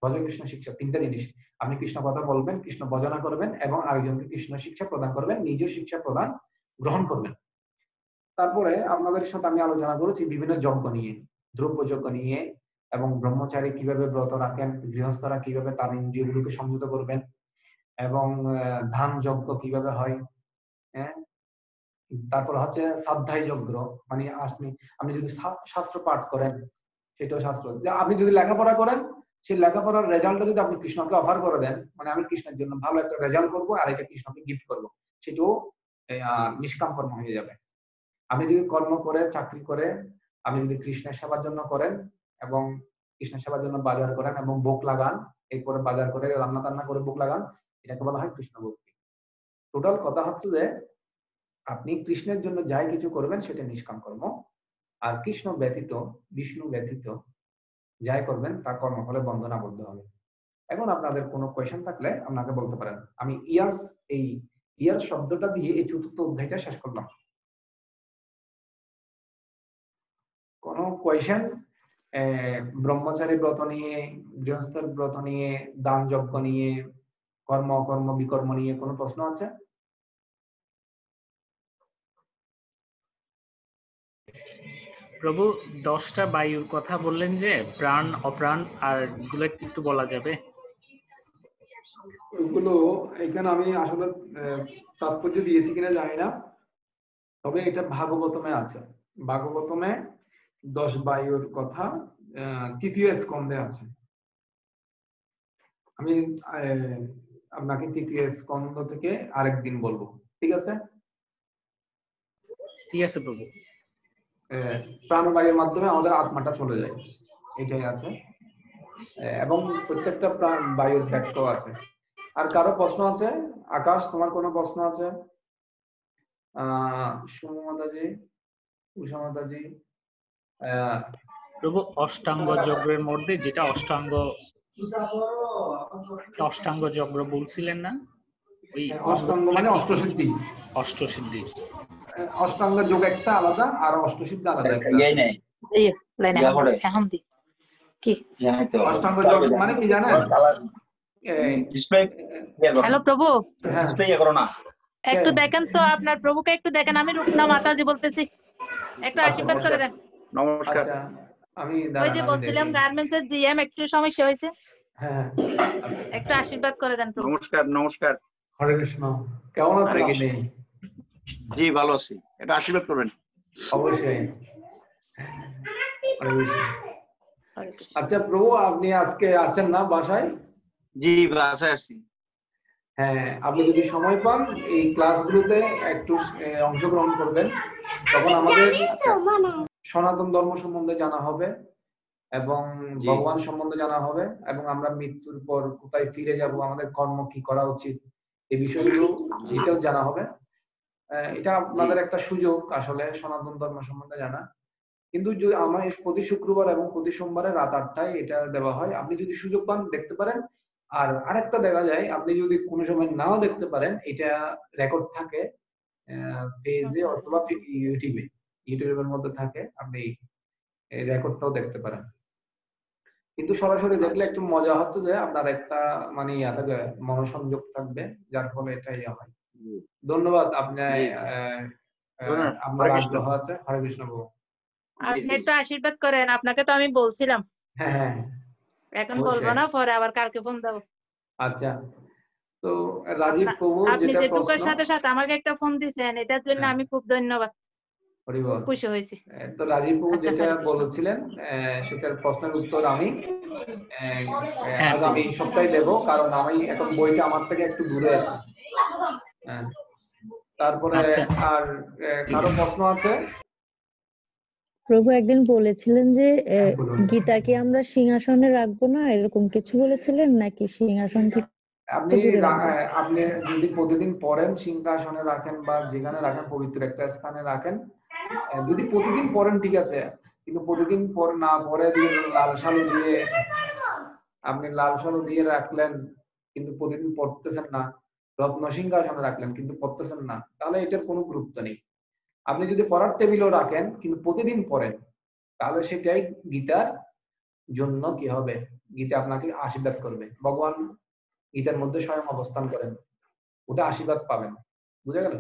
S1: ভজ কৃষ্ণ শিক্ষা, তিনটা জিনিস। আপনি কৃষ্ণ কথা বলবেন, কৃষ্ণ ভজনা করবেন, এবং আরেকজনকে কৃষ্ণ শিক্ষা প্রদান করবেন, নিজ শিক্ষা প্রদান গ্রহণ করবেন। তারপরে আপনাদের সাথে আমি আলোচনা করেছি বিভিন্ন যজ্ঞ নিয়ে, দ্রব্য যজ্ঞ নিয়ে, এবং ব্রহ্মচারী কিভাবে ব্রত রাখেন, গৃহস্থরা কিভাবে তার ইন্দ্রিয়গুলোকে সংযত করবেন, এবং ধান যজ্ঞ কিভাবে হয়। হ্যাঁ, তারপর হচ্ছে সাধ্যায় যজ্ঞ, মানে আপনি যদি শাস্ত্র পাঠ করেন, সেটাও শাস্ত্র। আপনি যদি লেখাপড়া করেন, সেই লেখাপড়ার রেজাল্টটা যদি আপনি কৃষ্ণকে অফার করে দেন, মানে আমি কৃষ্ণের জন্য ভালো একটা রেজাল্ট করবো আর এটা কৃষ্ণকে গিফট করবো, সেটাও নিষ্কাম কর্ম হয়ে যাবে। আপনি যদি কর্ম করে, চাকরি করে, আপনি যদি কৃষ্ণের সেবার জন্য করেন এবং কৃষ্ণের সেবার জন্য বাজার করেন এবং ভোগ লাগান, এরপরে বাজার করে রান্না টান্না করে ভোগ লাগান, এটাকে বলা হয় কৃষ্ণ ভক্তি। টোটাল কথা হচ্ছে যে আপনি কৃষ্ণের জন্য যাই কিছু করবেন সেটা নিষ্কাম কর্ম, আর কৃষ্ণ ব্যতীত, বিষ্ণু ব্যতীত যাই করবেন তা কর্মফলে বন্ধন আবদ্ধ হবে। এখন আপনাদের কোনো কোয়েশ্চেন থাকলে আপনাকে বলতে পারেন। আমি ইয়ার্স শব্দটা দিয়ে এই চতুর্থ অধ্যায়টা শেষ করলাম। কোনো কোয়েশ্চেন ব্রহ্মচারী ব্রত নিয়ে, গৃহস্থের ব্রত নিয়ে, দান যজ্ঞ নিয়ে, কর্ম অকর্ম বিকর্ম নিয়ে কোনো প্রশ্ন আছে?
S8: প্রভু 10টা বায়ুর কথা বললেন, যে প্রাণ অপ্রাণ আর গুলো একটু বলা যাবে?
S1: ওগুলো এখানে আমি আসলে তাৎপর্য দিয়েছি কিনা জানি না, তবে এটা ভাগবতমে আছে। ভাগবতমে 10 বায়ুর কথা তৃতীয় স্কন্ধে আছে। আমি আপনাকে তৃতীয় স্কন্ধ থেকে আরেকদিন বলবো, ঠিক আছে?
S8: ঠিক আছে প্রভু।
S1: প্রাণবায়ুর মাধ্যমে আমাদের আত্মাটা চলে যায়, এটাই আছে। এবং প্রত্যেকটা প্রাণ বায়ুর ব্যাখ্য আছে। আর কারো প্রশ্ন আছে? আকাশ, তোমার কোনো প্রশ্ন আছে? সুমমাতাজি, উষামাতাজি।
S8: প্রভু অষ্টাঙ্গ যজ্ঞের মধ্যে যেটা অষ্টাঙ্গ যজ্ঞ বলছিলেন না, ওই
S1: অষ্টাঙ্গ মানে অষ্টসিদ্ধি।
S8: অষ্টসিদ্ধি,
S1: অষ্টাঙ্গ যোগ একটা আলাদা আর অষ্টসিদ্ধি আলাদা একটা। অষ্টাঙ্গ যোগ মানে কি জানেন?
S9: হ্যালো প্রভু,
S1: হ্যাঁ,
S9: একটু দেখেন তো, আপনার প্রভুকে একটু দেখেন। আমি রুকনা মাতাজি বলতেছি, একটু আশীর্বাদ করে দেন।
S1: নমস্কার। আমি
S9: ওই যে বলছিলাম গার্মেন্টস এর জিএম একটু সমস্যা হয়েছে,
S1: হ্যাঁ,
S9: একটু আশীর্বাদ করে দেন প্রভু।
S10: নমস্কার। নমস্কার।
S1: হরে কৃষ্ণ। কেমন আছেন আপনি?
S10: জি ভালো আছি, এটা আশীর্বাদ করবেন।
S1: অবশ্যই। আচ্ছা প্রভু, আপনি আজকে আসছেন না বাসায়?
S10: জি বাসায় আসছি।
S1: হ্যাঁ, আপনি যদি সময় পান এই ক্লাসগুলোতে একটু অংশগ্রহণ করবেন, তখন আমাদের সনাতন ধর্ম সম্বন্ধে জানা হবে এবং ভগবান সম্বন্ধে জানা হবে, এবং আমরা মৃত্যুর পর কোথায় ফিরে যাব, আমাদের কর্ম কি করা উচিত, এই বিষয়গুলো ডিটেইল জানা হবে। এটা আপনাদের একটা সুযোগ আসলে সনাতন ধর্ম সম্বন্ধে জানা। কিন্তু আমার প্রতি শুক্রবার এবং প্রতি সোমবারে রাত 8টায় এটা দেওয়া হয়। আপনি যদি সুযোগ পান দেখতে পারেন। আর আরেকটা দেখা যায়, আপনি যদি কোনো সময় নাও দেখতে পারেন, এটা রেকর্ড থাকে পেজে অথবা ইউটিউবের মধ্যে থাকে, আপনি এই রেকর্ডটাও দেখতে পারেন। কিন্তু সরাসরি দেখলে একটু মজা হচ্ছে যে আপনার একটা মানে মনোসংযোগ থাকবে, যার ফলে এটা ইয়ে হয়। ধন্যবাদ। আপনার আগ্রহ আছে। হরে কৃষ্ণ বাবু,
S9: আপনি একটু আশীর্বাদ করেন, আপনাকে তো আমি বলছিলাম।
S1: হ্যাঁ,
S9: এখন বলবো না, পরে আবার কালকে ফোন দেবো।
S1: আচ্ছা, তো রাজীব প্রভু,
S9: আপনি
S1: যেটা
S9: যে টুকার
S1: প্রশ্ন,
S9: সাথে সাথে আমাকে একটা ফোন দিয়েছেন, এটার জন্য আমি খুব ধন্যবাদ।
S1: হরিবল।
S9: খুশি হয়েছি।
S1: তো রাজীব বাবু
S9: আচ্ছা,
S1: যেটা
S9: হরে কৃষ্ণ।
S1: বলেছিলেন সেটার প্রশ্নের উত্তর আমি
S8: হ্যাঁ
S1: আগামী
S8: প্রভু।
S1: সপ্তাহে দেব, কারণ আমি এখন বইটা আমার থেকে একটু দূরে আছে। তারপরে
S8: আচ্ছা
S1: আর
S8: ঠিক
S1: কারো
S8: আছে।
S1: প্রশ্ন আছে?
S2: প্রভু একদিন বলেছিলেন যে
S1: বলুন।
S2: গীতাকে আমরা সিংহাসনে রাখবো না, এরকম কিছু বলেছিলেন নাকি সিংহাসন থেকে
S1: আপনি
S2: দূরে রাখবো?
S1: আপনি যদি প্রতিদিন পড়েন, সিংহাসনে রাখেন বা যেখানে রাখেন পবিত্র একটা স্থানে রাখেন। যদি প্রতিদিন পড়েন ঠিক আছে, কিন্তু প্রতিদিন না পড়ে দিয়ে লাল সালু দিয়ে আপনি লাল সালু দিয়ে রাখলেন কিন্তু প্রতিদিন পড়তেছেন না, রত্ন সিংহাসনে রাখলেন কিন্তু পড়তেছেন না, তাহলে এটার কোনো গুরুত্ব নেই। আপনি যদি পড়ার টেবিলও রাখেন কিন্তু প্রতিদিন পড়েন, তাহলে সেটাই গীতার জন্য কি হবে, গীতা আপনাকে আশীর্বাদ করবে। ভগবান গীতার মধ্যে স্বয়ং অবস্থান করেন, ওটা আশীর্বাদ পাবেন। বুঝা গেল?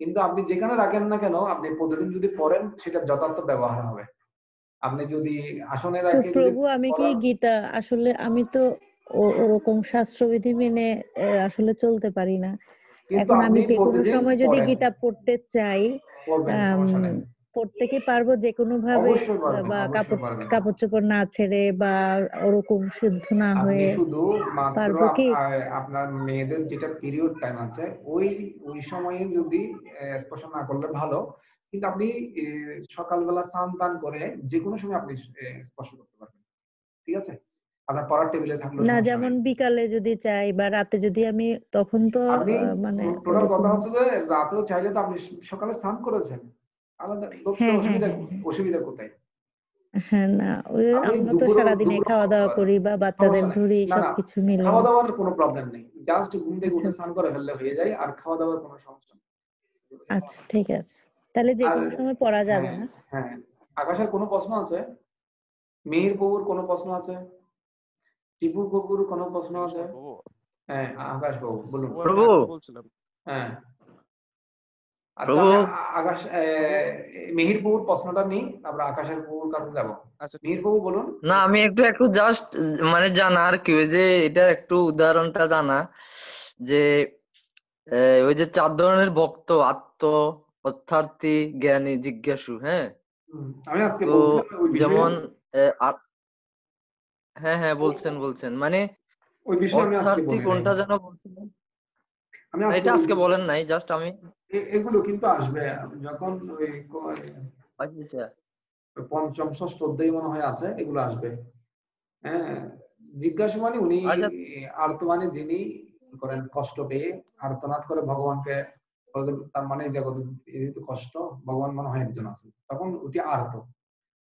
S1: কিন্তু আপনি যেখানে রাখেন না কেন, আপনি প্রতিদিন যদি পড়েন সেটা যথার্থ ব্যবহার হবে। আপনি যদি আসনে
S2: তো
S1: রাখে যদি
S2: প্রভু আমি কি গীতা আসলে আমি তো ওরকম শাস্ত্রবিধি মেনে আসলে চলতে পারি না।
S1: কিন্তু
S2: এখন আমি
S1: আপনি
S2: যে কোনো
S1: প্রতিদিন
S2: সময় যদি
S1: পড়েন,
S2: গীতা পড়তে চাই
S1: পড়বেন,
S2: আম,
S1: সমস্যা নেই।
S2: পড়তে কি পারবো যে কোনো ভাবে,
S1: অবশ্যই পারবেন,
S2: বা
S1: অবশ্যই পারবেন।
S2: কাপড় চোপড় না ছেড়ে বা ওরকম শুদ্ধ না
S1: আপনি
S2: হয়ে
S1: শুধু মাত্র
S2: পারবো কি?
S1: আপনার মেয়েদের যেটা পিরিয়ড টাইম আছে ওই সময়ে যদি স্পর্শ না করলে ভালো, কিন্তু আপনি সকালবেলা স্নান টান করে যে কোনো সময় আপনি স্পর্শ করতে পারবেন। ঠিক আছে? আপনার পড়ার টেবিলে থাকলেও
S2: না,
S1: সমস্যা
S2: যেমন
S1: নেই।
S2: বিকালে যদি চাই বা রাতে যদি আমি, তখন তো
S1: আপনি
S2: মানে
S1: টোটাল
S2: ওরকম।
S1: কথা হচ্ছে যে রাতেও চাইলে তো আপনি সকালে স্নান করেছেন, আলাদা
S2: হ্যাঁ হ্যাঁ
S1: অসুবিধা
S2: হ্যাঁ হ্যাঁ
S1: অসুবিধা কোথায়?
S2: হ্যাঁ, না
S1: আপনি
S2: আমরা তো
S1: দুপুরে
S2: সারাদিনে খাওয়া
S1: করতে
S2: দাওয়া
S1: পারেন,
S2: করি বা বাচ্চাদের
S1: সমস্যা নেই।
S2: ধরি,
S1: না না,
S2: সবকিছু মিলে।
S1: খাওয়া দাওয়ার কোনো প্রবলেম নেই, জাস্ট ঘুম থেকে
S2: আচ্ছা
S1: উঠে
S2: আচ্ছা
S1: স্নান করে ফেললে হয়ে যায়, আর খাওয়া দাওয়ার কোনো সমস্যা নেই।
S2: আচ্ছা, ঠিক আছে, তাহলে যে
S1: আর
S2: কোনো সময় পড়া যাবে
S1: হ্যাঁ
S2: না?
S1: হ্যাঁ, আকাশের কোনো প্রশ্ন আছে? মিহির বাবুর কোনো প্রশ্ন আছে? টিপু বাবুর কোনো প্রশ্ন আছে? হ্যাঁ, আকাশ বাবু বলুন।
S6: প্রভু
S1: হ্যাঁ, আচ্ছা
S6: প্রভু
S1: আমি আকাশ মিহির বাবুর প্রশ্নটা নিই, তারপর আকাশের বাবুর কাছে যাব। মিহির বাবু বলুন।
S6: না, আমি একটু জাস্ট মানে জানা আর কি, ওই যে এটার একটু উদাহরণটা জানা, যে ওই যে 4 ধরনের ভক্ত: আত্ম, অর্থার্থী, জ্ঞানী, জিজ্ঞাসু। হ্যাঁ,
S1: আমি আজকে
S6: তো
S1: বলছিলাম ওই বিষয়ে,
S6: যেমন হ্যাঁ হ্যাঁ বলছেন মানে
S1: ওই বিষয়ে আমি আজকে
S6: অর্থার্থী
S1: বলি নাই।
S6: কোনটা যেন বলছিলেন?
S1: আমি
S6: এটা আজকে বলেন নাই, জাস্ট আমি
S1: এগুলো কিন্তু আসবে যখন ওই
S6: আচ্ছা
S1: পঞ্চম ষষ্ঠ অধ্যায় মনে হয় আছে, এগুলো আসবে। হ্যাঁ, জিজ্ঞাসু মানে উনি
S6: আচ্ছা
S1: আর্ত মানে যিনি করেন কষ্ট পেয়ে আর্তনাদ করে ভগবানকে, তার মানে জগৎ যেহেতু কষ্ট, ভগবান মনে হয় একজন আছে, তখন ওটি আর্ত।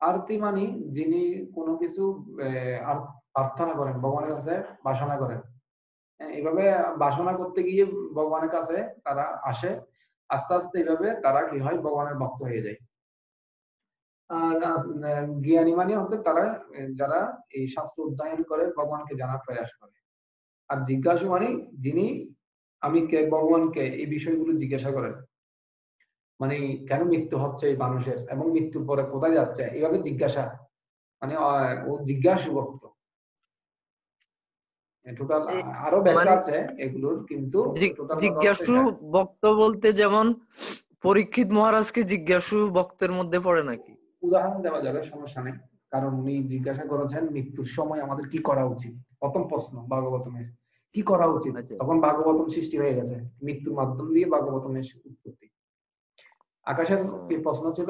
S1: আরতি মানে যিনি কোনো কিছু প্রার্থনা করেন, ভগবানের কাছে বাসনা করেন। এইভাবে বাসনা করতে গিয়ে ভগবানের কাছে তারা আসে, আস্তে আস্তে এইভাবে তারা কি হয়, ভগবানের ভক্ত হয়ে যায়। আর জ্ঞানী মানে হচ্ছে তারা যারা এই শাস্ত্র অধ্যয়ন করে ভগবানকে জানার প্রয়াস করে। আর জিজ্ঞাসু মানে যিনি আমি কে, ভগবানকে এই বিষয়গুলো জিজ্ঞাসা করেন, মানে কেন মৃত্যু হচ্ছে এই মানুষের এবং মৃত্যুর পরে কোথায় যাচ্ছে, এইভাবে জিজ্ঞাসা, মানে ও জিজ্ঞাসু ভক্ত। টোটাল আরো ব্যাখ্যা
S6: মানে
S1: আছে এগুলোর, কিন্তু টোটাল কথা হচ্ছে
S6: জিজ্ঞাসু
S1: এটা।
S6: ভক্ত বলতে যেমন পরীক্ষিত মহারাজকে জিজ্ঞাসু ভক্তের মধ্যে পড়ে নাকি?
S1: উদাহরণ দেওয়া যাবে, সমস্যা নেই, কারণ উনি জিজ্ঞাসা করেছেন মৃত্যুর সময় আমাদের কি করা উচিত। প্রথম প্রশ্ন ভাগবতমের, কি করা উচিত,
S6: আচ্ছা
S1: তখন ভাগবতম সৃষ্টি হয়ে গেছে, মৃত্যুর মাধ্যম দিয়ে ভাগবতমের উৎপত্তি। আকাশের কি প্রশ্ন ছিল?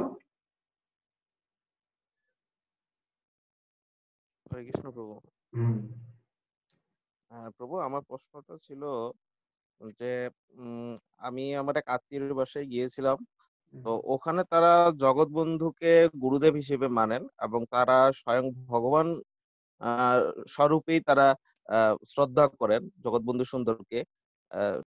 S11: হরে কৃষ্ণ প্রভু। প্রভু আমার প্রশ্নটা ছিল যে আমি আমার এক আত্মীয়ের বাসায় গিয়েছিলাম, তো ওখানে তারা জগৎবন্ধুকে গুরুদেব হিসেবে মানেন এবং তারা স্বয়ং ভগবান স্বরূপেই তারা শ্রদ্ধা করেন জগৎবন্ধু সুন্দরকে।